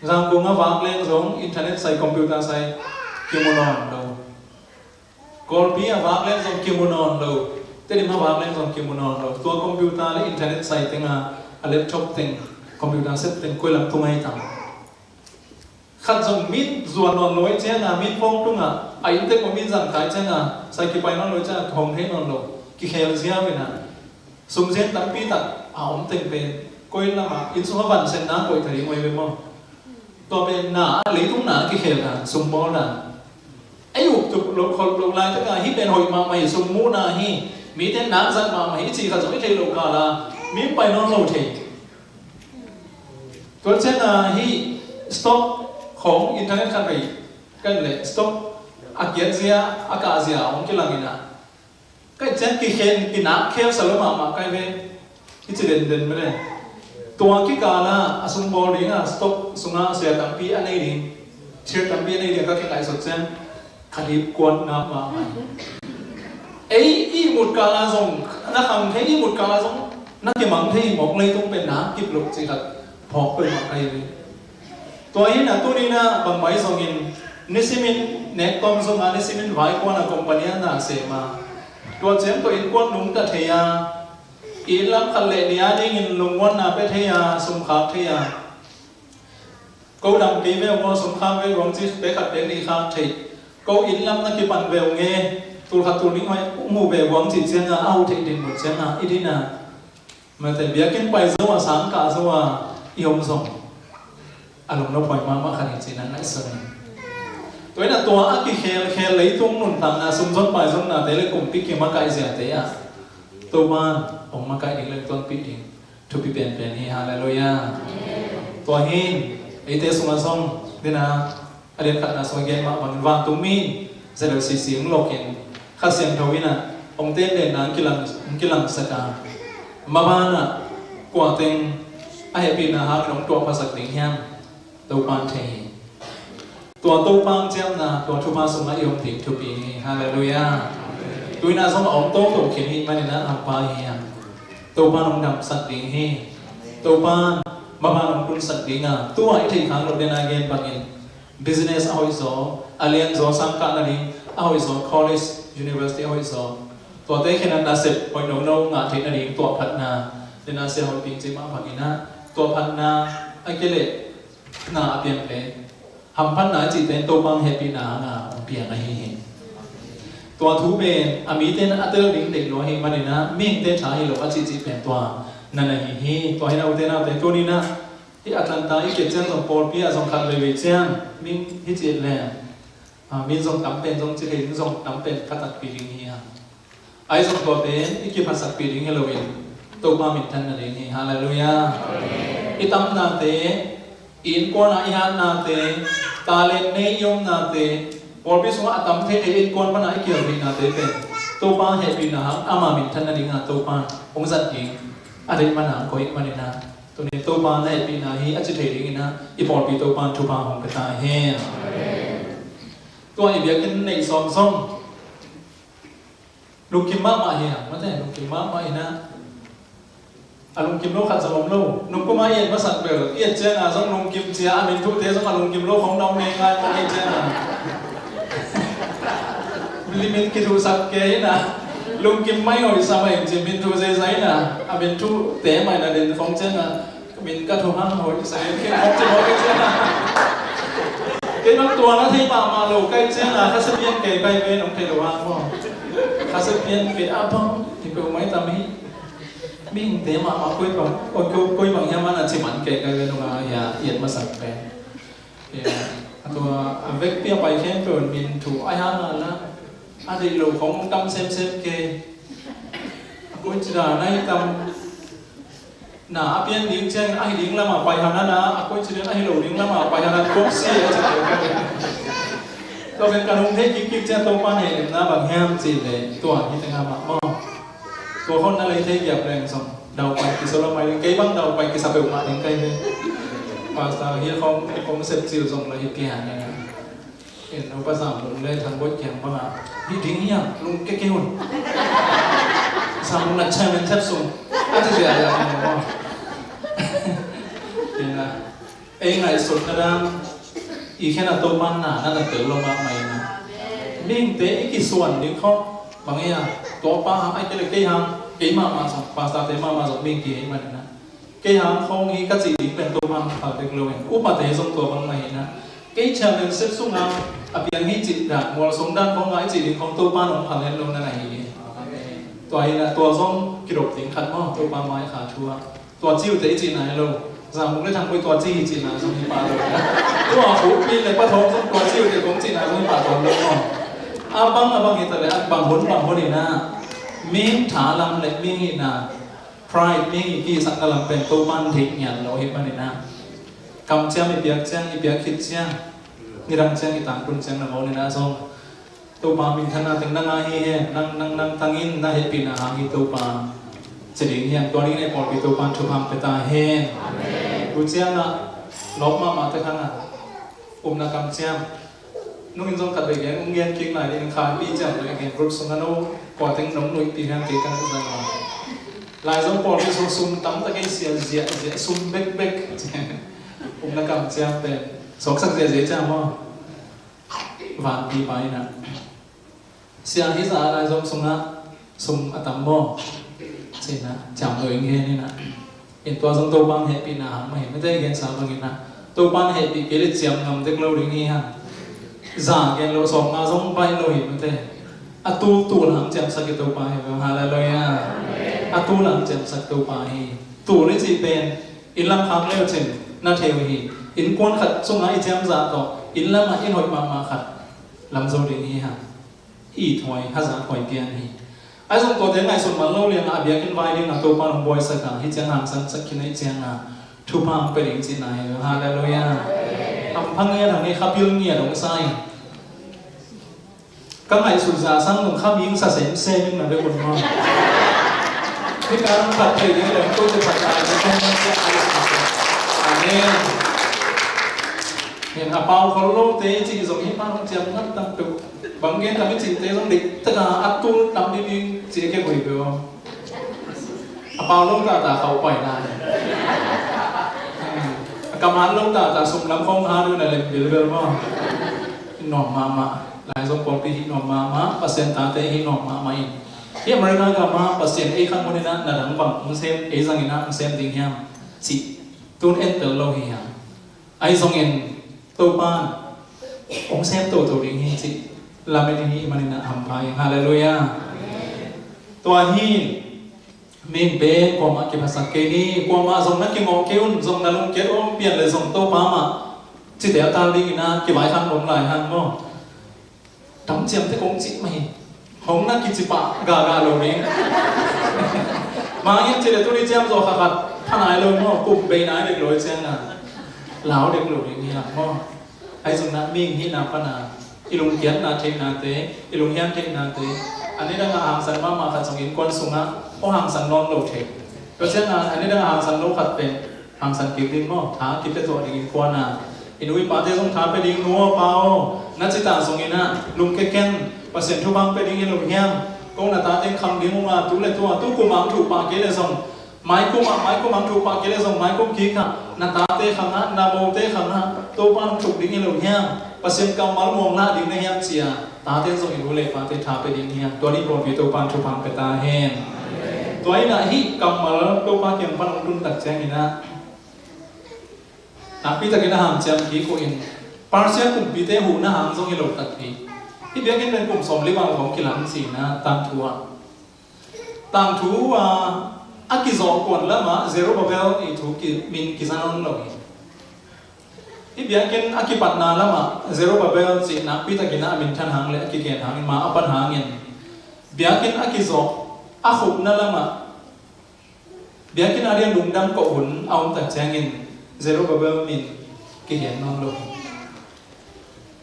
จางกูงาฟังเล่นสงอินเทอร์เน็ตไซต์คอมพิวเตอร์ไซต์เกี่ยมนอนลง กอลปีวากเล่นส่งคิมูนอนเราแต่ดิมาวากเล่นส่งคิมูนอนเราตัวคอมพิวเตอร์และอินเทอร์เน็ตไซต์ต่างๆแล็ปท็อปต่างคอมพิวเตอร์เซ็ตต่างคุยลำทุ่งให้ต่างขัดส่งมิดส่วนนอนลอยเจ้ามิดพงตุ้งไอ้อินเตอร์คอมมิดสั่งขายเจ้าใส่กี่ไปนอนลอยเจ้าทองให้นอนลอยกี่เคลเซียไม่นะสุ่มเส้นตั้งปีตัดเอาผมเต็มเป็นคุยละมาอินสุขวันเส้นน้ำคุยถ่ายมวยไปมั้งตัวเป็นหนาหรือตุ้งหนากี่เคลนะสุ่มบอลนะไอ้ยุคจุดลงคนลงลายตั้งแต่ฮิเป็นหอยมาใหม่สมมูนาฮีมีแต่นักสัตว์มาใหม่ที่ขัดสนที่โลกาลามีไปนอนโลเทตัวเช่นฮีสต็อกของอินเทอร์เน็ตกันไปกันเลยสต็อกอากาศเสียอากาศเสียของกิลังอินะก็เช่นกี่เคนกี่นักเคลสลมาใกล้เป็นที่จะเด่นไม่ได้ตัวกี่กาลาสมบูรณ์ดีนะสต็อกสุงาเสียตั้งปีอันนี้ดีเชื่อตั้งปีอันนี้ดีก็แค่ไหนสดเช่นคดีกวนน้ำมาไอ้อีหมุดกาลาซงนักขังเทอีหมุดกาลาซงนักเก็บมังเทหมกเลยต้องเป็นน้ำกิบลุกสิครับพอกเป็นมังเลยตัวนี้นะตัวนี้นะบางใบซงอินนิสิมินเน็กตอมซงอันนิสิมินไว้กวนคอมพานีน่ะเสมาตัวเจ้าตัวอินกวนนุ่งตะเทียอินลับคันเลเนียดิ้งลุงวันน่ะเป็นเทียสมขับเทียกูดำกีเวลสมขับเวลวงจิสเบขัดเป็นอีขับเทียก็อินลำนักกิปันเวลเงตัวขัดตัวนี้ไว้มูเวลหวังจิตเสียงเอาเทดินหมดเสียงอีดีน่ะมาแต่เบียกินไปสว่าสังกาสว่าอิมส่งอารมณ์เราปล่อยมาขนาดนี้นั่นไอ้ส่วนตัวนี้ตัวอากิเคลเลยตรงนุ่นต่างนะสมซ้อนไปสมนาแต่เลยกลุ่มปิ๊กมาไกลเสียแต่อะตัวบ้านออกมาไกลอีกเลยต้นปิ๊กทุบปีเป็นฮีฮาเลลูยาตัวหินไอเตสุมาส่งดีนะเรียนขัดนาสมัยเกมาวันวันตุ้มีจะเดือดเสียงโลกินข้าเสียงทวินะองเต้นเด่นนั้นกิลังสกามาบ้านน่ะกว่าเต็งไอเฮปีนะฮะน้องตัวภาษาติงยังตัวปานเทตัวตัวปานเจ้านะตัวทุมาสมัยยมติทุปีฮาเลลูยาตัวน่าสมองโตตัวเขียนหิมันนะอัปปาเฮียตัวปานองดำสัตติงเฮตัวปานมาบ้านองคุณสัตติงอ่ะตัวไอที่ขังรถเดินอาเกนปังอินbusiness เอาอีกสอง alliance สังกัดนั่นเองเอาอีกสอง college university เอาอีกสองตัวเต้แค่นั้นน่าเสร็จพอน้องงานที่นั่นเองตัวพัฒนาเดินอาเซียนเขาเป็นจริงมากกว่านี้นะตัวพัฒนาไอ้เกล็ดน่าเปลี่ยนไปทำพัฒนาจิตเป็นตัวบางเหตุปีนาน่ะเปลี่ยนอะไรเห็นตัวทูเบนอามีเต้นอัตเตอร์ลิงเด็กน้อยเห็นมาเนี่ยนะมิ่งเต้นช้าให้เราจิตเป็นตัวนั่นเองเห็นตัวให้เราเต้นเอาแต่ตัวนี้นะที่อัตแลนตาที่เก็บเจ้าส่งโปรพี่ส่งคันเลยเวเจ้ามิ่งที่จีนแหลมมิ่งส่งตั้มเป็นส่งจีนส่งตั้มเป็นพัฒนาปีลิงเฮียไอ้ส่งตัวเป็นที่เก็บภาษาปีลิงเฮโลวีนตัวมามิทันนั่นเองฮาเลลูยาอิตัมนาเตอินกวนอายันนาเตตาเลนเนยมนาเตโปรพี่ส่งอัตตัมเทอินกวนปนาอิเกียวรีนาเตเป็นตัวมาเฮปีนะฮะอามามิทันนั่นเองตัวมาองค์สัตย์เองอะไรมันหาโคอิมันนี่นะตัวนี้ตัวปานได้ปีนาฮีอาจจะเทดิ้งนะอีพอปีตัวปานทุบาของกระต่ายแห้งตัวอีเบียกันในซอมซ่องลุงกิมมามาเฮียมาแต่ลุงกิมมามาอีนะลุงกิมโลขัดสมองโลลุงก็มาเย็นมาสั่งเปลือกเอียดเจ้าน่ะซ่องลุงกิมเสียอามินทุเทซ่องลุงกิมโลของน้องเมย์งานมาเอียดเจ้าน่ะลิมิตคิดดูสักเกยนะลุงกิมไม่หน่อยสมัยจิมินทูเซไซน่ะอามินทูเตะไม่น่ะเด่นของเจ้าน่ะมินก็ทูห้างหอยใส่แค่ของเจ้าของเจ้าน่ะเกี่ยนตัวนั้นที่มาโลใกล้เจ้าน่ะข้าศึกยันเก๋ไปเว้นองเทโลว่าพ่อข้าศึกยันเก๋อาบังที่เป็นไม่ตามีมิ่งเตะมาคุยกับคุยบางอย่างมันอาจจะมันเก๋กันเลยน้องอาอย่าเหยียดมาสั่งแปลตัวเวกเปียไปแค่เปิดมินถูไอ้ฮานั่นละอาดิโลของตำเซมเกกุญจนาในตำหนาเปียนดิ้งเช่นไอ้ดิ้งละมาไปทางนั้นนะกุญจนาไอ้โลดิ้งละมาไปทางนั้นกุ๊กซี่อาจจะเกี่ยวกันตัวเป็นการลงเทคกิ๊กเจ้าตัวป้าเนี่ยนะบางแฮมจีเลยตัวที่ตั้งหามอตัวคนนั่นเลยเทคหยาบแรงส่งดาวไปกิโซลาไมล์เก๋บ้างดาวไปกิซาเบลมาถึงใกล้เลยภาษาเฮียของเซปซิลส่งเลยเกี่ยนเนี่ยเห็นเราภาษาลุงเลยทางบทแข่งบ้างอ่ะนี่ดิ้งเฮียลุงเก๋หุ่นสามลุงนัดใช้เป็นแทบสูงอาจจะเสียอะไรกันบ้างเห็นนะเองไงสุดกระด้างอีแค่นั้นตัวมันน่ะนั่นแต่เติร์ลงมาใหม่นะ มิ่งเตะกี่ส่วนนี่เขาบางอย่างตัวป้าหางไอ้เตะกี่หางกี่มาสองภาษาเตะมาสองมิ่งกี่มันนะกี่หางเขางี้ก็จีเป็นตัวมันผ่านเด็กเลยอุปเตะส่งตัวบางไหนนะกี่เชิงเป็นเซ็ตสุ่งเอาอภิยังให้จิตด่ามวลสงด้านของไอ้จีดินของตัวป้าหนองผ่านเล่นลงนั่นไหนตัวไอ้นะตัวส่งกิโลถึงขัดหม้อตัวป้าไม้ขาชัวตัวจิ้วเตะจีนไหนลงสามมุกได้ทำไปตัวจี้จีนไหนส่งที่ป้าเลยนะตัวหูปีนเลยป้าทองส่งตัวจิ้วเตะของจีนไหนส่งที่ป้าตัวลงหม้อabang itu le bang hon ni na ming thalam le ming na pride ming ki sak dalam pen to man thik nyan lo he pan ni na kam chang i biak khit chang ni rang chang i tang kun chang na mo ni na song to pa min thana teng na hi he nang tangin na he pin na ha hi to pa cheding hian to ni ne por pi to pan thu pham pe ta he amen tu chang na lop ma te khana na kam chang nung in trong cắt bể cái ông nghiên kinh lại đi khai bi chẳng được cái group sung ano quả tính nóng nổi thì hàng cái căn cái rằng lại trong bọn cái sung tắm ta cái dễ sung bếch ông đã cầm chém về số sắc dễ chạm không vạn đi bay nè xiang hít ra lại trong sung tắm bò chỉ nè chạm rồi ngheนี่นะเห็นตัวtrongตัวบางเหตุปีหนาไม่ได้เห็นสาวบางอย่างนะตัวบางเหตุปีเกลิเจียมงำเด็กเราดีงี้ฮะจ่าแกเราส่งมาส่งไปเลยมันเต้อะตูหลังเจ็บสักตัวไปฮาเลลูยาอะตูหลังเจ็บสักตัวไปตูนี่จีเป็นอินลำพังเลี้ยวเช่นนาเทวีอินกวนขัดส่งให้เจ็บจ่าต่ออินลำมาอินหอยมาขัดลำโซดีนี่ฮะอีถอยฮัจาถอยเปียนี่ไอ้ส่งตัวเด็กไงส่งมาเล่าเรียนอาเบียกินไว้ดีนะตัวปานบอยสักการที่เจียงหางสักกินไอ้เจียงอ่ะทุบพังไปถึงจีนไหนฮาเลลูยาพังเงี้ยทางนี้ขับยืนเงี้ยตรงไส้ก็ไงสุดซาสั่งตรงขับยิงซาเซนเซนึงนะเด็กคนน้อยที่การปัดเทนี่เลยก็จะปัดใจจะต้องเสียอะไรอันนี้เห็นอาเปาเขาโลเตจีสมฮิป้าต้องเจียมนัดตั้งตุบางเงี้ยทำให้จีเตต้องดิตะกาอัดตุ้นทำดีๆจีแค่คุยเดียวอาเปาโลตาเขาปล่อยได้กำมันลงตาสุ่มลำฟองหาด้วยนะเลยเบลว่าหนอมมาหลายสมบูรณ์ปีหนอมมาเปอร์เซ็นต์ตาเตะหนอมมาอีกที่อเมริกากับมาเปอร์เซ็นต์ไอ้ข้างบนนี้นะหนังบังมุสลิมไอ้สังเกตนะมุสลิมดิ่งยามสิตูนเอ็นเตอร์โลหิตไอ้ทรงเอ็นตัวป้านองเซมตัวดิ่งหิสิลาเมนินีมันนะทำไปฮาเลลูยาตัวหินมิงเบ้ความมาเก็บภาษาเกนี่ความมาส่งนักเก็บงอเกี่ยวส่งนักลงเก็บเปลี่ยนเลยส่งโต๊ะป้ามาจิตเดียวตาลิงนะเก็บไว้ทำลงหลายทางมั้งทำเจียมที่คงจิตไม่ของนักกิจปะกาโลนี้มาเงี้ยจิตเดียวตัวนี้เจียมโซขัดท่านายเลยมั้งกลุ่มเบย์นายเด็กลอยเชียงน่ะเหลาเด็กลอยอย่างนี้ละมั้งไอ้ส่งนักมิ่งที่นาปนาอิลุงเกียนนาเทนาเตอิลุงเฮียนเทนาเตอันนี้ดังอาหารสันมาขัดส่งอินกวนสุงะเพราะหางสันนอนโลเทเพราะฉะนั้นอันนี้ดังหางสันโลขัดเป็นหางสันกิรินมั้งท้ากิริตัวดิ่งกวนน่ะอินุวิปาเตส่งท้าไปดิ่งนัวเปล่านัจิตาส่งอินน่ะลุงเก่งเปอร์เซ็นต์ทุบังไปดิ่งอิลุงเฮียนก็นาตาเต็งคำดิ่งมาตุเล่ตัวตู้กุมังถูกปากเกลส่งไม้กุมังถูกปากเกลส่งไม้กุมคิกค่ะนาตาเตขังนะนาโมเตขังนะตัวปันถูกดิ่งอิลุงเฮียนเปอร์เซ็นต์กำมัลมองละดิ่งในเฮียนเสียตาเต้นส่งอินุเล่ปาเตท้าไปดิ่งเฮียนตัวนี้ปนวิโตปันถูกพังไปตาเฮนตัวนี้นะฮิกำมัลตัวปันเกี่ยงปันองค์ตุนตักแจงนี่นะนักพิจารณาหางเจียมฮีโคอินปาร์เซียกลุ่มปีเตหูนะหางส่งอิโลตักทีที่เบียกินเป็นกลุ่มสมริวังของกิลังสีนะต่างทัวอากิจอกวนแล้วมาเซโรบาเบลอีทุกิมินกิซานนลอยที่เบียกินอากิปัตนาแล้วมาเซโรบาเบลสีนักพิจารณามินทันหางและอากิเกนหางมาอปันหางเงินเบียกินอากิจอกอาขุบนั่นแล้วมาเบียกินอาเรียนลุงดำก็หุ่นเอาแต่แจงเงินเซโรบาเบลมินกิเกนนอนลอย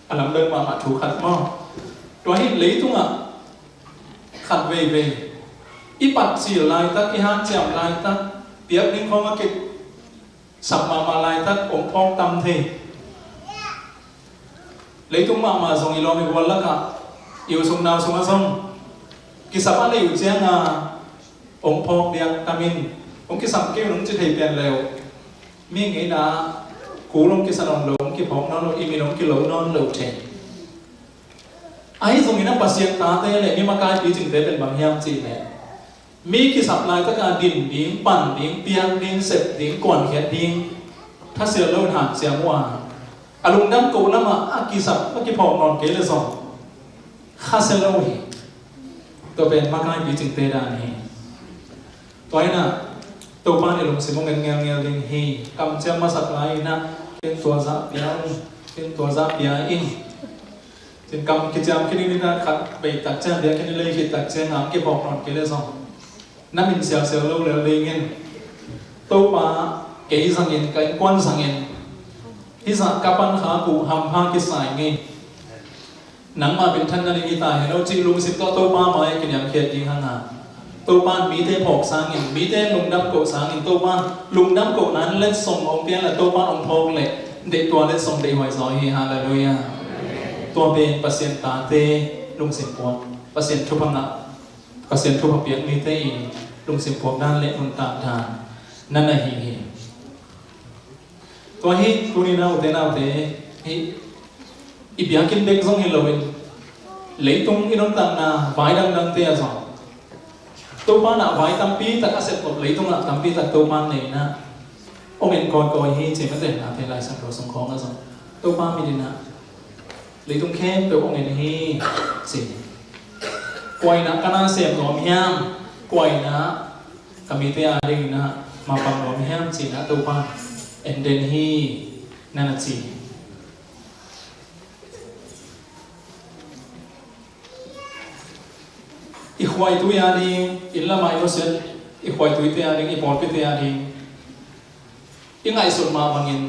อันนั้นเดินมาถูกขัดหม้อตัวนี้เลยตุ้งอ่ะขัดเว่ยอีปัดสีลายตักอีหางเจียมลายตักเปียกนิ่งเขามาเก็บสับมาลายตักองพองตำเทเลยตุ้งมาส่งอีลอมีวันละกะอยู่ส่งนาวส่งมาส่งกิสับอะไรอยู่เจียงอ่ะองพองเดียงตามินองกิสับเกี่ยวน้องจะเทเปลี่ยนแล้วมีไงนะกูลงกิสนองลงกิพองนอนอีมีลงกิหลงนอนหลุดเท ไอ้ตรงนี้นะปัสเซียนตาเต้เลยมีมากายปีจึงเต้เป็นบางอย่างจีเลยมีกิสับลายตะการดินดิ้งปั่นดิ้งเปียงดิ้งเสร็จดิ้งก่อนเขียนดิ้งถ้าเสียเล่าหางเสียงว่าอารมณ์น้ำกูน้ำมากิสับเมื่อกี้พอนอนเกลือสองข้าเสียเล่าหิตัวเป็นมากายปีจึงเต้ได้นี่ตัวนี้นะตัวบ้านอารมณ์สิมงเงี้ยดิ้งฮีกำเจ้ามาสับลายนะเป็นตัวซับยาวเป็นตัวซับยาวอิงจนกำกิจกรรมแค่นี้นะขัดไปตัดเจ้าเดียวแค่นี้เลยคิดตัดเจ้าหางเก็บบอกนอนเกลือสองน้ำมินเสียวเล่าเลยเลยเงี้ยตัวป้าเกี่ยสังเงินกับกวนสังเงินที่สักกับปัญหากูทำห้ากิจสายงี้หนังมาเป็นท่านนั่นนี่ตายเราจริงลุงสิบตัวป้ามาให้กินอย่างเขียดจริงข้างหน้าตัวป้ามีแต่ผกสังเงินมีแต่ลุงดำโกสังเงินตัวป้าลุงดำโกนั้นเล่นส่งองค์เปียและตัวป้าองค์ทองเลยเด็กตัวเล่นส่งเด็กหอยซอยฮาเลลูยาตัวเป็นเปอร์เซ็นต์ตาเต้ลุงสิบปวดเปอร์เซ็นต์ทุบพังนักเปอร์เซ็นต์ทุบเปียกมีเต้ลุงสิบปวดด้านเล็กลุงตามทางนั่นน่ะฮีตัวฮีตัวนี้นะอุเทน่าอุเทฮีอีเบียกินเด็กส่งให้เราเป็นเลยตรงอีน้องต่างน่ะไว้ดังเตี้ยสองตัวป้าน่ะไว้ตั้มปีแต่ก็เสร็จหมดเลยตรงน่ะตั้มปีแต่ตัวป้าเนี่ยนะองค์เอ็นก่อนฮีเจ็บไม่เต็มนะเป็นลายสังโฆสงฆ์ของนะสองตัวป้ามีดีนะเลยตรงแค่ตัวองค์เอ็นฮีสิกวยนะก็น่าเสียบหลอมแห้งกวยนะก็มีเตี้ยอะไรนะมาฟังหลอมแห้งสินะตัวป้าเอ็นเดนฮีนั่นน่ะสิอีควายตัวยาดิงอินละไม่รู้สึกอีควายตัวตัวยาดิงอีปอดตัวตัวยาดิงอีไงส่วนมาบางเงิน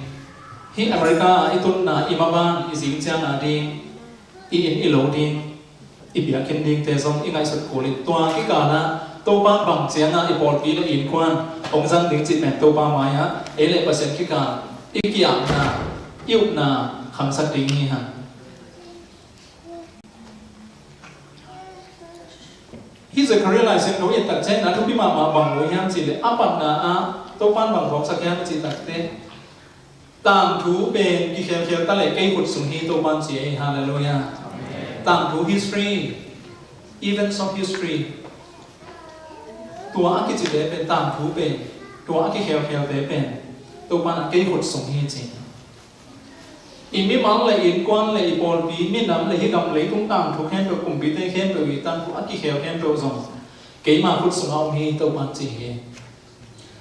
ที่อเมริกาอีตุนน่ะอีมาบ้านอีสิงเจียน่ะดิงอีอินอีโหลดิงอีเบียกินดิงแต่ส่งอีไงส่วนโคลิตัวอีกานะตัวป้าบางเจียน่ะอีปอดปีละอินควันองค์จังดิงจิตแม่ตัวป้ามาฮะเอเล่เปอร์เซ็นต์ขี้กาอีกอย่างน่ะยุบน่ะคำสัตย์ดิงนี่ฮะที่จะเรียลไลซ์เราอยากตัดเช่นนะทุกที่มาบังไว้ห้ามสิเลยอัปปันนะตัวปั้นบังของสักแค่ไม่จีตัดเต้ต่างทูเป็นกิเคลเคลตั้งแต่ใกล้ขุดสุนฮีตัวปั้นเสียฮาเลลูยาต่างทู history events of history ตัวอักขิจิเดเป็นต่างทูเป็นตัวอักขิเคลเคลเดเป็นตัวปั้นใกล้ขุดสุนฮีจริงอินมีมังเลยอินกวนเลยอีบอลปีมีน้ำเลยที่กำเลยตุ้งต่างทุกแห่งตัวกลุ่มปีเตแห่งตัววิตันผู้อักขิเคลแห่งตัวส่งเกี่ยมาขุดสุนเอาฮีตัวปั้นจริง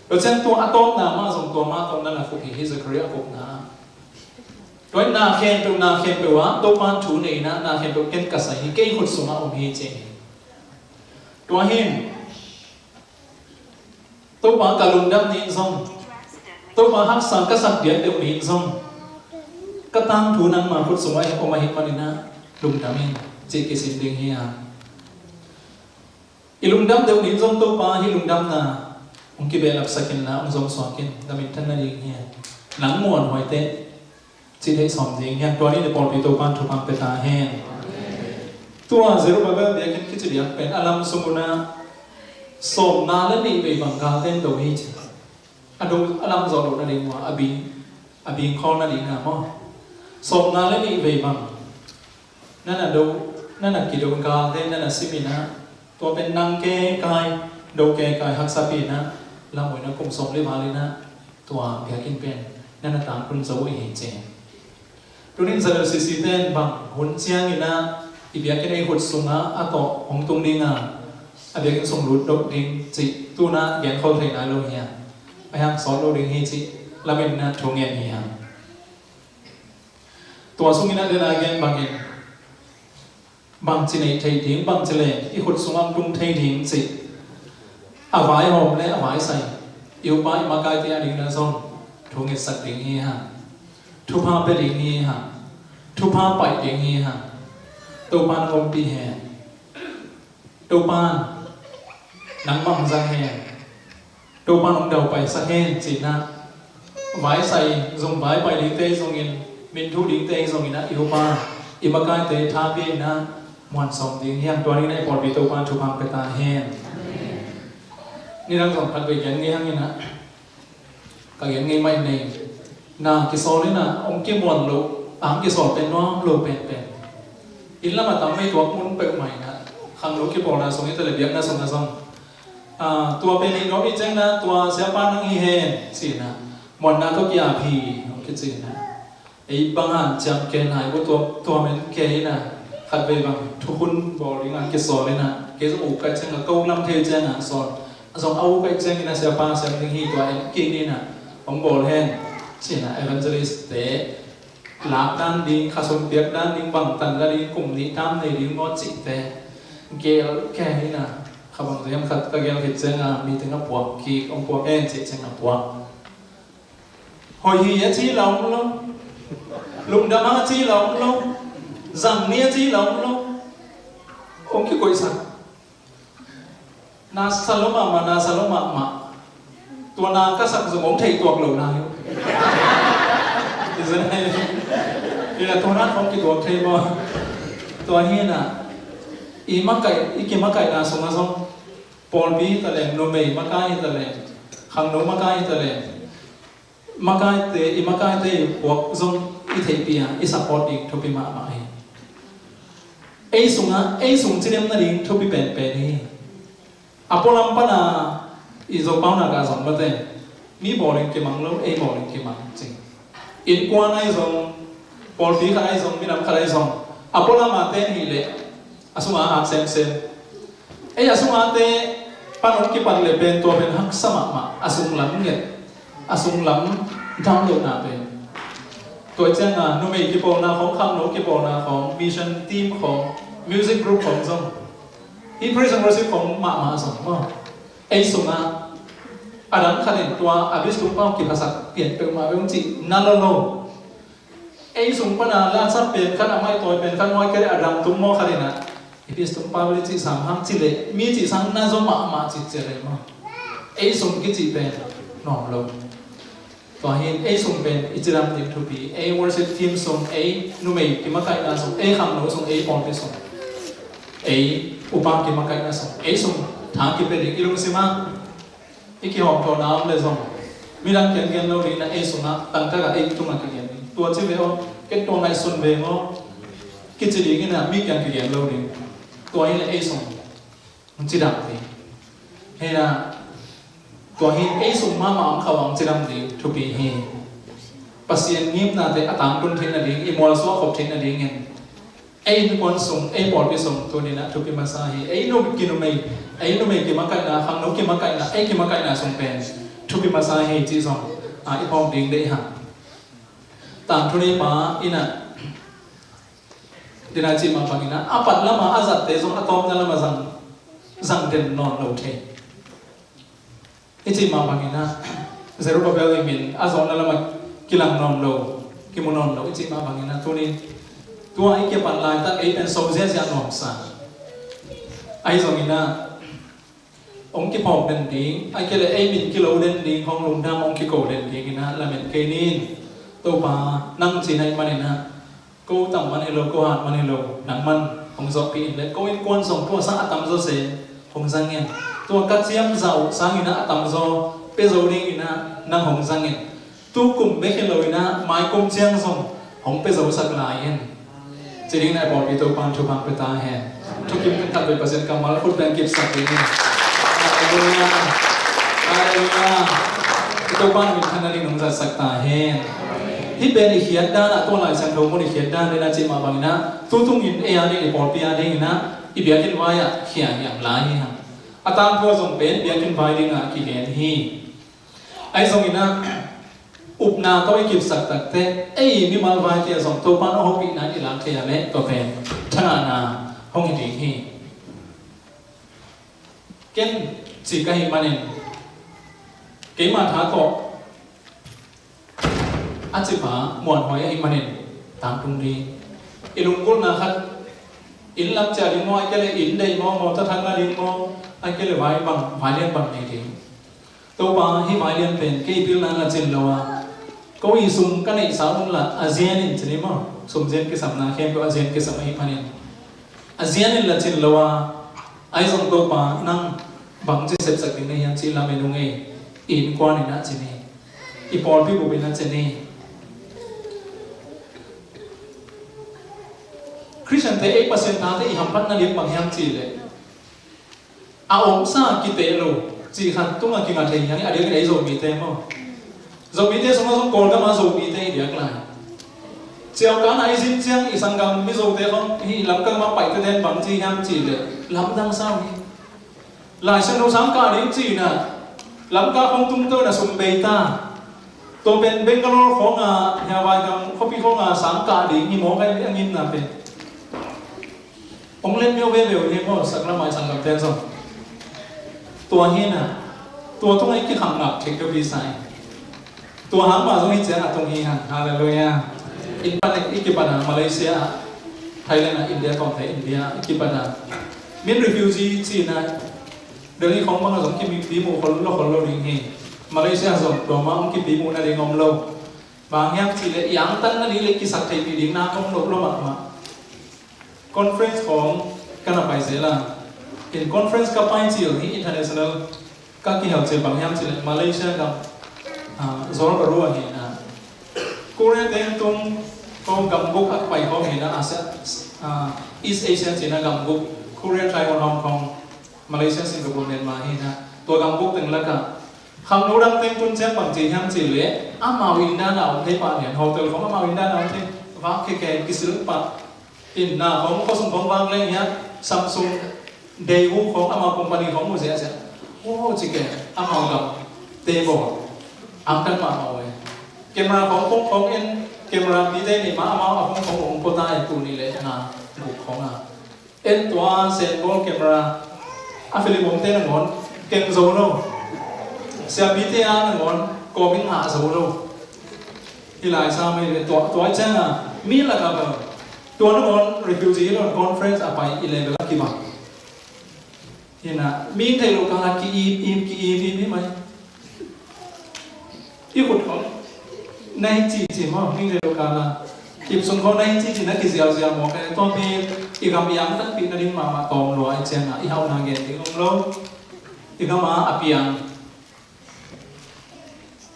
เราเช่นตัวอะตอมนามาส่งตัวมาตรงนั้นแหละฟุกฮีจะเรียกฟุกนาโดยนาเข็นตัวนาเข็นไปว่าตัวปั้นถูนี่นะนาเข็นตัวเก็นกษัตริย์เกี่ยขุดสุนเอาฮีจริงตัวเห็นตัวปั้นกะลุงดำนินส่งตัวปั้นหักสังกษัตริย์เดียดเดียวนินส่งก็ตั้งถูนั้นมาขุดสุนไว้ออกมาเห็นมันนี่นะลุงดำนินจิกิสินดิงเฮียอีลุงดำเดียวนินส่งตัวปั้นที่ลุงดำนาองค์กิเบลับสักินนะองค์ทรงสอนกินดามินท่านนั่นเองเนี่ยหลังมวนหอยเตะจิตให้สอนจริงเนี่ยตัวนี้ในปอลปีตัวปั้นถูกพังไปตาแห้งตัวเซรุบาเบลเดียกินคิดจะเดียกเป็นอลัมสมุนาสมนาและนี่ไปบังกาเต้นตัวฮิจอดูอลัมสอนดูนั่นเองว่าอบิงคอนั่นเองนะมั้งสมนาและนี่ไปบังนั่นน่ะดูนั่นน่ะกิจบังกาเต้นนั่นน่ะซิมินะตัวเป็นนางเกกายโดเกกายฮักซาปีนะลำหวยนะกลมสมเลยมาเลยนะตัวเบียกินเป็นนั่นต่างคุณจะวิ่งเจนตัวนี้จะเดินสิเต้นบางหุ่นเชียงนี่นะอีเบียกินไอหุ่นสูงนะอะต่อของตรงนี้นะอะเบียกินส่งรูดดดิ่งจิตัวนะยันเข้าไทยนะโลเฮียไปทางสอนโลดิ่งให้จิแล้วเป็นนะทงเงียนเฮียตัวสูงนี่นะเดินอะไรบางเงินบางจีในไทยดิ่งบางจีเลยอีหุ่นสูงอันตรงไทยดิ่งจิอวัยหอมและอวัยใส่อยู่ไปมากายเตียดิ่งนะส่งทุกเงสัตดิ่งเฮียทุพาไปดิ่งเฮียทุพาไปดิ่งเฮียตัวปานงมปีแห่ตัวปานนังบังจังแห่ตัวปานองเดาไปสักแห่จีนะไว้ใส่ส่งไว้ไปดิ่งเตยส่งเงินมินทุดิ่งเตยส่งเงินนะอยู่ปานอีมากายเตยท่าเบี้ยนะมวนส่งดิ่งเฮียตัวนี้ในปอดปีตัวปานทุพาไปตาแห่นี่ทั้งสองพันไปยังงี้ทั้งนี้นะก็ยังงี้ไม่ในนากิโซนี่นะองค์กิมวนลูอังกิโซเป็นน้องลูเป็น in lama tamai tuak mun pe mai na khang lo ki por na song ite le biak na song na song tua pe ni no bi chang na tua sia pa nang hi hen si na mon na to ki a phi no ki chi na ei bang han cham ke nai bo tua men ke na khat ve bang thu kun bo ring an ki so le na ke zo u ka chang ka câu lam the chang na so song au ka chang na sia pa sia ning hi tua en ki ni na ong bo hen si na evangelist te lạp đan đi khá sống tiết đan đi bằng tần ra đi cùng đi tham này đi ngó chị tè ghé kẻ đi nè khá bằng rồi em khát các ghé thịt chân à mi tiếng buộc khi ông buộc em chị chân buộc hồi hi chi lòng luôn lùng đam á chi lòng luôn rằng nia chi lòng luôn ông kia coi sao na saloma mà na saloma mà tua na các sắc dùng ông thầy tuộc lẩu nào thế này thì là tôi nói không kỹ thuật thêm mà tôi hiện à ý mắc cái là sống là sống Paul bi ta lên nôm mày mắc cái ta lên hàng nôm mắc cái ta lên mắc cái thế buộc giống ý thấy bia ý support đi thôi bị mà ấy sung chỉ đem na đi thôi bị bền đi Apollo pa na izo pau na ka giống bất thế mi bỏ lên cái măng lâu ấy bỏ lên cái măng chính in quan ai giống Paul bi ka ai giống mi nam ka ai giống Apollo mà tên hi lệ asuma hak sem ấy asuma te panon ki pan le ben to ben hak sama ma asung lam download na benตัวเจ้าน่ะนุ่มอีกกี่ปองนะของคำโน้กี่ปองนะของมิชชั่นทีมของมิวสิกกรุ๊ปของซงอีพรีเซนต์รู้สึกของมาสองว่าไอ้ส่งอ่ะอันนั้นคะแนนตัวอภิสุภาพกิจศักดิ์เปลี่ยนเป็นมาเป็นจินั่นโลไอ้ส่งปนาลาซับเป็นขั้นไม่ตัวเป็นขั้นน้อยแค่อดัมตุ้มโมคะแนนนะอภิสุภาพวิจิสามห้างจิเลมีจิสังน่าจะมาจิเจริญมาไอ้ส่งกิจิเป็นนอนลงตัวเห็นไอ้ส่งเป็นอิจฉาดิบทุบีไอ้วอร์ซิตทีมส่งไอ้นุ่มอีกมาไกลน่าส่งไอ้คำโน้ส่งไอ้ปอนไปส่งไอ้อุปากิมาไกลน่าส่งไอ้ส่งทางกิเป็นอีกลุงสิมาอีกกี่หอมทอน้ำเลยส่งมีรังเกียจกันเราดีนะไอ้ส่งนะตั้งแต่กับไอ้ตุ้งนักเรียนตัวที่เลี้ยวเก็ตตัวในส่วนเบงก็กิจดีกันนะมีการเรียนเราดีตัวนี้ไอ้ส่งมันจีดับดีเฮ้ยนะตัวเห็นไอ้ส่งมาเขาวังจีดับดีทุบีเฮปัสยันยิ้มน่าจะต่างคนเทนน่ะดีอีมอลสวะขบเทนน่ะดีเงี้ยไอ้คนส่งไอ้บอลไปส่งตัวนี้นะทุบีมาซาฮีไอ้นุ่มกินนุ่มไอ้นุ่มกินมาไก่นะคำนุ่มกินมาไก่นะไอ้กินมาไก่นะส่งเป็นทุบีมาซาฮีจีส่งไอ้พอมดิ้งได้ฮะต่างทุนี้มาอินะดีน่าจีมาฟังอินะอาปัดละมาอาจัดเตส่งอาตอมนั่นละมาสั่งเดินนอนเราเทไอ้จีมาฟังอินะเซรุบาเบลมินอาซอนนั่นละมากิลังนอนเรากิมุนอนเราไอ้จีมาฟังอินะตัวนี้ตัวไอ้เก็บปันลายตั้งไอ้เป็นโซเซียสยานอมสานไอ้ส่งอินะองค์กิพอเด่นดีไอ้เกลไอ้มินกิโลเด่นดีของลุงดำองค์กิโกเด่นดีกินะละเม็ดเกนินตัวปานั่งจีนให้มันนะกูตั้งมันให้เรากูหัดมันให้เราหนังมันของจอบปีนเลยกูอินกวนส่งตัวสังอัตตมโซเซของสังเงินตัวกัดเสียมเจ้าสังอินะอัตตมโซเปโซดิ้งอินะนั่งของสังเงินตัวกลุ่มเบคโลอินะไม้กลุ่มเชียงส่งของเปโซสักลายเห็นจริงในบอลมีตัวปันทุกพังไปตาแห่ทุกกิมเป็นทัดโดยเปอร์เซ็นต์กำมัลฟุตแบงกิฟสักทีนี่ตัวปันมีขนาดนี้น้องจะสักตาแห่ที่เป็นอีเขียนด้านตัวลายสังทงมันอีเขียนด้านในนาจิมาบางนะตุ้งอินเอียนี่บอลเปียนี่นะอีเบียกินไว้อะเขียนอย่างไรฮะอาตามทัวส่งเป็นเบียกินไว้ดีนะกี่เห็นฮีไอ้ส่งอินะอุปนาตัวไอ้กิบสักตักเตะไอ้มีมาไว้ที่ส่งตัวปันห้องปีนั้นอีหลังเทียเละตัวเป็นธนานาห้องดีฮีเก่งจีกันหิมันเองเก่งมาท้าโตอาจิบะหมวนหอยไอ้มันเองตามตรงนี้อิลุงกุลนะครับอินลับจ่าดิโมไอ้เกลืออินได้โมตะทังละดิโมไอ้เกลือไว้บังไว้เลี้ยงบังในทีตัวปาให้ไว้เลี้ยงเป็นเกี่ยวกับงานจินโลวะก็อีสุ่มกันในสาวนุ่งละอาเซียนใช่ไหมมั้งสุ่มเซียนกิสามนาเข้มก็อาเซียนกิสามหิมันเองอาเซียนละจินโลวะไอ้ส่งตัวปานั่งบังจะเสพสักดินในยันจิลาเมนุงเออินกวนในนั้นจินีอีปอลพี่บุบินนั้นจินี คริสเตียนเตะ8%นาเตะอีหัมพันนั่นเลี้ยงบางแห่งจีเลยอาองซากิเตโลจีขันตุ้งกินอะไรอย่างนี้อะไรก็ได้โจมีเตะมั้งโจมีเตะสมมติโกลก็มาโจมีเตะเดียกลายเจ้าการไอซินเชียงอีสังกังมิโจเตะเขาที่ลำกังมาไปเตะบางจีแห่งจีเลยลำดังซ้ำหลายเส้นเราสังกัดเลี้ยงจีน่ะลำกังของตุ้งเตอร์น่ะสมเบต้าตัวเป็นเบงกาโลของฮาวายกับเขาพี่ของสังกัดเลี้ยงนี่มองไปอย่างนี้น่ะเป็นองเล่นเมียวเวลเนี่ยก็สักละหมาดสังกัดเต้นซ้ำตัวนี้น่ะตัวตรงนี้คือขังหนักเทคโนโลยีไซตัวหางมาตรงนี้เจ้าตรงนี้ฮะฮาเลลูยาอินปันอีกปันมาเลเซียไทยแลนด์อินเดียของไทยอินเดียอีกปันมีรีฟิวจีจีนเดี๋ยวนี้ของบางส่วนที่มีปีมูคนโลลิงฮีมาเลเซียส่วนตัวมาองค์ปีมูนั่นเองงมโลบางอย่างจีเลยอย่างตั้งนั่นนี่เลยกิสักไทยปีดิ้งน้าของโลมากมาคอนเฟรนซ์ของกันไปเสียละเป็นคอนเฟรนซ์กับไปจีลที่ international ก็กี่เหตุเจ็บบางอย่างจีเลยมาเลเซียกับโซนรัวเห็นกูเรียนเต็มตรงกองกำกุกไปเขาเห็นอาเซียนEast Asian จีน่ากำกุกกูเรียนไต้หวันฮ่องกงมาเลเซียสิงคโปร์เมียนมาเห็นตัวกำกุกตึงแล้วกันคำนู้นเต็มตุนเจ้าบางจีอย่างจีเลยมาวินด้านเราที่ป่าเนี่ยโฮเทลของมาวินด้านเราที่ว่าแค่กิสลุปะอินนาของเขาส่งของบางเรื่องเนี้ยซัมซุงเดวูของมาคอมพานีของมูเซียเสียโอ้จริงแกมากับเตบออังกันมาเอาไว้เกมราของเอ็นเกมราปีเดนี่มาเอาขององค์พ่อตายตัวนี้เลยนะบุกของเอ็นตัวเซนบอลเกมราฟิลิปผมเต้นงอนเก่งโซโล่เสียปีเตียนงอนกบินหาโซโล่ที่หลายชาไม่เลยตัวเจ้ามีละครับตัวนั้นงอนรีฟิวจีแล้วคอนเฟรนซ์ไปอิเลนกับกี่บาทที่น่ะมีใครรู้กันกี่อีมีไหมที่ขุดของในจีมั้งมีใครรู้กันละอีกส่วนของในจีนั่นคือเสียหมอกแต่ตอนนี้อีกคำยังตั้งปีนั้นดิ้งมาตอมรวยเจ้าน่ะอีเฮานาเกนอีกองเราอีกคำมาอภิยัง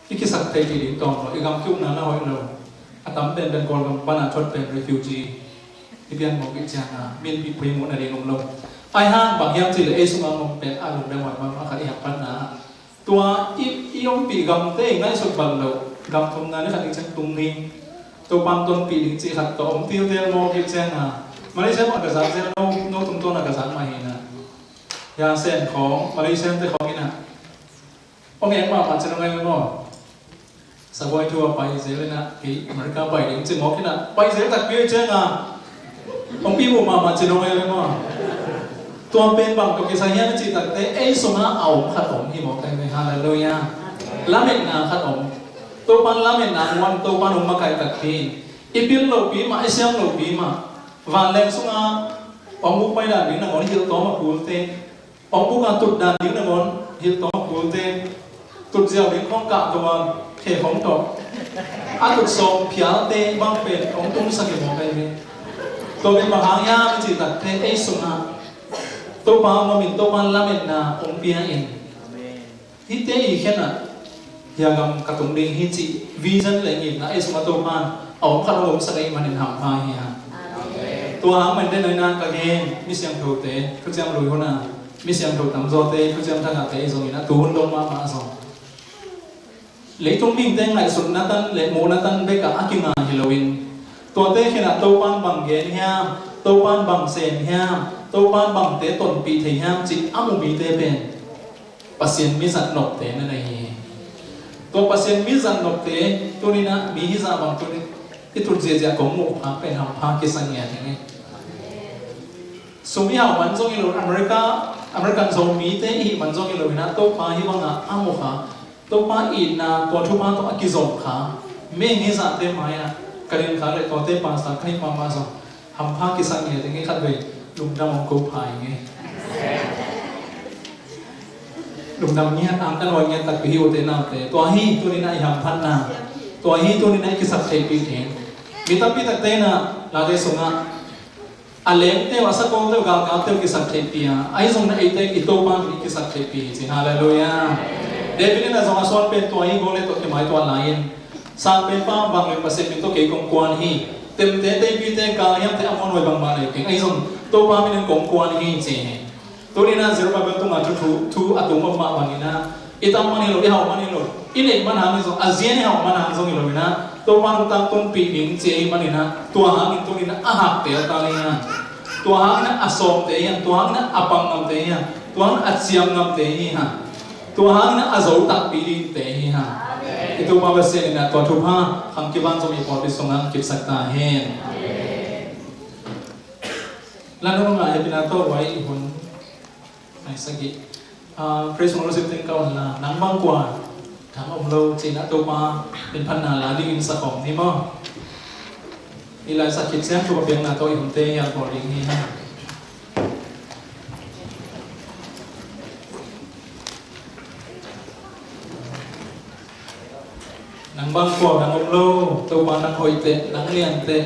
อีกสักเตยดิ้งตอมรวยอีกคำคิ้วนั้นเราเราอาตมาเป็นคนกับบ้านชดเป็นรีฟิวจีที่เพียงมองอีกเจ้าน่ะมีปีพมุนอะไรของเราไอ้ห้างบางอย่างจีเลยสุงมองเป็นอารมณ์ในวันมาขัดอยากปัญหาตัวอียงปีกำเต้ง่ายสุดบังเรากำทำงานในขณะที่ตรงนี้ตัวปันต้นปีดิ้งจีขัดตัวเตียวมองอีกเจ้าน่ะมาเลเซียมันกระสับเส้นโน้ตตรงต้นกระสับมาเห็นนะยาเส้นของมาเลเซียแต่ของนี่นะพอเห็นมาปัจจัยอะไรกันบ้างสบายทั่วไปเสียเลยนะที่อเมริกาไปดิ้งจีมองที่น่ะไปเสียตัดเบี้ยเจ้าน่ะของพี่บุมาปัจจัยอะไรกันบ้างตัวเป็นบางตัวกิจการจิตตัดแต่ส่งเอาขนมที่มองไปในฮาเลลูยาละเมนนาขนมตัวปันละเมนนาวันตัวปันอุมาไก่ตัดทีอีพิลโลปีมาเซียมโลปีมาวันแรงสุงอาองบุกไปด่านดิ้งนังอนฮิลโตมาคูลเตองบุกการตุดด่านดิ้งนังอนฮิลโตมาคูลเตตุดเจียวดิ้งของกะตัวเขยของตกตุดส่งพิอาเตบางเป็นองตุ้งสักมองไปไหมตัวเป็นบางอย่างจิตตัดแต่ส่งอาตัวปามินตัวมันละเมนนาองเปียเองที่เตอีแค่น่ะยากำกระตุ้งดิ้งฮิจิวิจันเลยงินนะสมาตัวมันเอาขนมสักมันหามมาเฮียตัวหางมันได้ในนานกะเกนมิเสียงโทเตก็จะรู้หัวหน้ามิเสียงโทตำโจเตก็จะทำงานเตส่งนะตัวหุ่นลงมาส่งเล็กตรงมิ่งเต้งไหลสุดนัตันเล็กโมนัตันเบกะอากิงาฮิโลวินตัวเต้ขนาดตัวปันบังเกนเฮียตัวปันบังเซนเฮียตัวปันบังเตต้นปีเทียมจิอามุมีเตเป็นปัสเซียนมิสันนกเตนั่นเองตัวปัสเซียนมิสันนกเตตัวนี้นะมีฮิซาบังตัวนี้ที่ทุนเสียจากของหมู่พาเป็นทำพากิสังเงียอย่างนี้สมัยเอามันจงอิโลอเมริกันสมีเตอีมันจงอิโลนะตัวพาฮิบังอามุขาตัวพาอีนาตัวทุพาตัวกิจงขาไม่ฮิซาเตมายนะการเรียนขาเลยตัวเตปาสักให้มาส่งทำพากิสังเงียอย่างนี้ขัดไปลุงดำมองกูพายไงลุงดำเงี้ยตามกันว่าเงี้ยตัดไปหิวเตนาเตตัวฮีตัวนี้นายทำพันนาตัวฮีตัวนี้นายกิสักเทปีเทนมิตรพิตักเตนะลาเดสุงะอันเล็กเตวาสกองเตวกากาเตวกิสักเทปีอ่ะไอ้ส่งนั้นไอ้เตอิโตปังกิสักเทปีสิฮาเลลูยาเดวิดเนี่ยส่งอาสวรเป็นตัวฮีโกเลตัวที่หมายตัวลายน์สร้างเป็นป้าบางเลยเปอร์เซ็นต์เป็นตัวเกี่ยงกวนฮีเต tem te te pi te ka yam te amon wai bang ma le king ai zong to pa min kong kwan hi che to ni na zero ba ba tu ma tu atum ma ma ni na itam mani lo ha mani lo ile man ha ni zong azien ha man ha zong lo na to pa tang ton pi ning che mani na to ha ni to ni na a ha te ta ni na to ha na asom te yan to ha na apang ngam te yan to ha na achiam ngam te hi ha to ha na azau tak pi te hi ha itu ma ba se na to thu ha kham ki ban zo mi por bi song ang kip sak ta hen lan no nga ya pina to wai hun ai sagi praise and worship ting kawan la nang bang kwa thang om lo chi na to paเป็นพันนาลาดิงsa kom ni mo ilai sa kit sem to pa na to i hun te ya por ding ni ha nang bang kwa nang om lo to pa nang hoi te nang lian te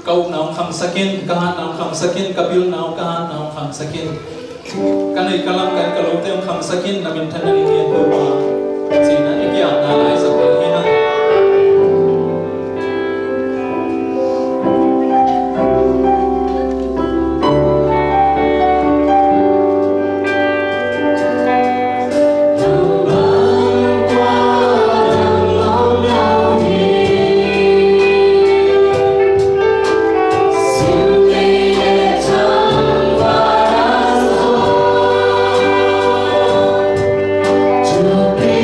kau naung kham sakin kahan naung kham sakin kabil naung kahan naung kham sakin kanai kalam kan kalau tem kham sakin namin thanan ni to pa sina ikya na lai sa pe hi na To be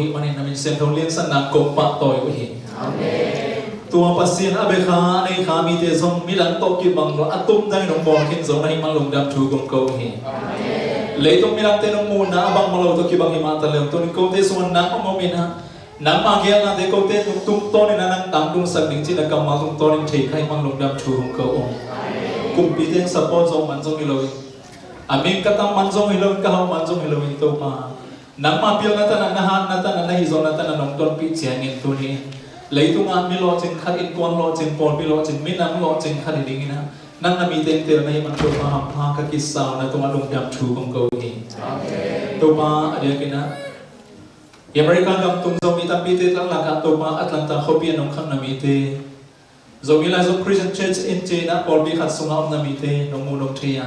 หิมันนมิเซนทงเลี้ยงสนามกงปะต่อยหิตัวปัสเซียนอเบคาในขามีเตซงมีหลังโตกิบังรอตุ้มได้นองบอลขินสงในมันลงดำชูกงโกหิเลยต้องมีหลังเตนองมูนะบังมาโลโตกิบังหิมาตะเลงตัวนี้โกเตส่วนนักมมินะนักมาเกียร์นะเด็กโกเตตุ้มโตนี่นะนังตามดุงสักดิ่งจีนักกำมาตุ้มโตนี่เทใครมันลงดำชูกงโกองกุมปีเตงสปอนซงมันซงฮิโลอามิงกตังมันซงฮิโลกะฮามันซงฮิโลอินโตมานักมาเปียงนัตนาฮันนัตนาฮิโซนัตนานองต้นปีเสียงเงินตัวนี้เลยตุงานมีโลจิงขัดอินกวนโลจิงปอนมีโลจิงไม่นำโลจิงขัดดิ่งนะนั่งมีเต็มเต็มในมันตัวมาหำพากกิสาวนะตัวลงดำชูกงโกหิตัวมาเดียกินะอเมริกันกำตุงโซมีตั้งปีเตตั้งหลักตัวมาแอตแลนตาเขาเปียนองขันนามีเตโซมีลายโซคริสเตียนเชอร์ชอินเจนะปอลบีขัดสุงามนามีเตนองมูนองเทีย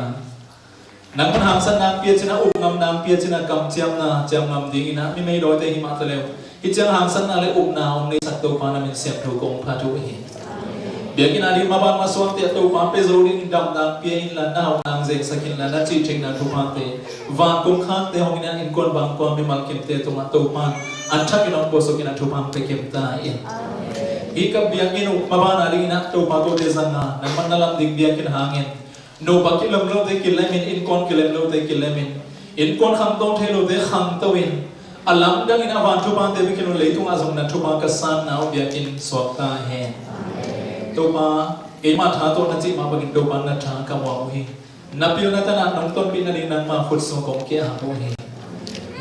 นังมันหางสันนังเปียจินะอุกงามนังเปียจินะกำเจียมนะเจียมงามดิ่งนะไม่โดยเตหิมาตะเลวฮิจังหางสันนาเลอุกนาองในสัตว์ตัวปานามิเสียบถูกองพาทุเห็นเบียกินาลีมาบ้านมาสวนเตะตัวปาเปโซลินดำนางเปียอินลานนาวนางเซกสกินลานนาจีเชงนาทุพาเตวานกุมข้างเตหงอินาอินกวนบางกวนมีมัลกิมเตตัวมาตัวปานอันชักกินองโปสกินาทุพาเปเก็มตาเอ็นอีกับเบียกินุมาบ้านอาลีนะตัวปาตัวเตซังนานังมันนาลำดิ่งเบียกินหางเงินโนปักกิลมโลเตกิเลมินอินกอนกิเลมโลเตกิเลมินอินกอนขังโตเทโลเตขังโตวินอัลลัมดังอินาวันทุพานเตวิกินุเลยตุงอาซงนันทุพานกัสซันนาอุเบียกินสวกตาเฮตัวมาเอมาท้าตัวนัจิมาบักินตัวปานนัทากำวามุฮีนับพิลนัตนาน้องต้นปีนันนังมาขุดสงกงเกียหาบุฮี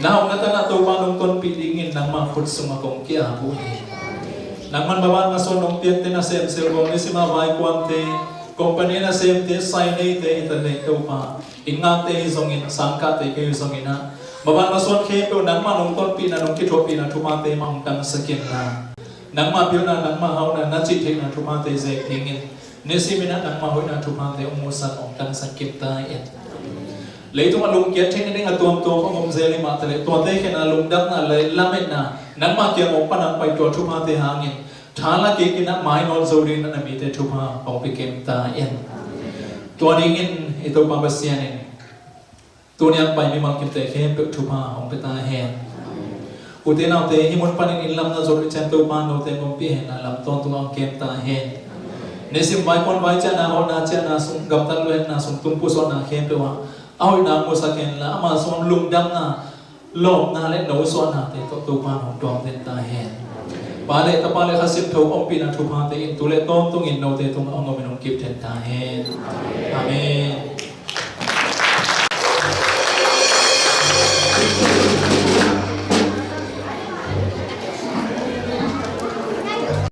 น้านัตนาตัวปานน้องต้นปีดิ่งินนังมาขุดสงกงเกียหาบุฮีนังมันบ้านมาส่วนน้องเปียกเตนะเซมเซลบงนิสิมาไวกวนเตcompany na same te sign te internet to pa ingat te zongin sangka te ke zongin na baban ma son khe to nang ma nong ton pi na nong ki tho pi na thuma te ma tang sakin na nang ma pil na nang ma hau na chi the na thuma te je thingin ne si mina nang ma hoi na thuma te ong mo san ong tang sakin ta et lấy tung alung kiat thing ni atom to ko ngom zeli ma te to te khe na lung dak na le lamet na nang ma kia ong pa nang pai to thuma te hangin Thala ke kina mai non zori na namite thuma ong pikem ta en tua dingin ito pabasianin tunyang pai mi mang kimte khem pe thuma ong pe ta hen ute na te himun panin inlam na zori chan to pa no te ngom pi hen na lam ton tu ong kem ta hen nesim bai kon bai cha na ho na cha na sung gam tan len na sung tum pu so na khem pe wa aoi na mo sa ken la ama som lung dam na lom na le no so na te to tu pa ong tom ten ta hen Bale tapale khasip thau ong pina thu pha te in tule tom tung in no te tung ong ngom in ong kip then ta hen amen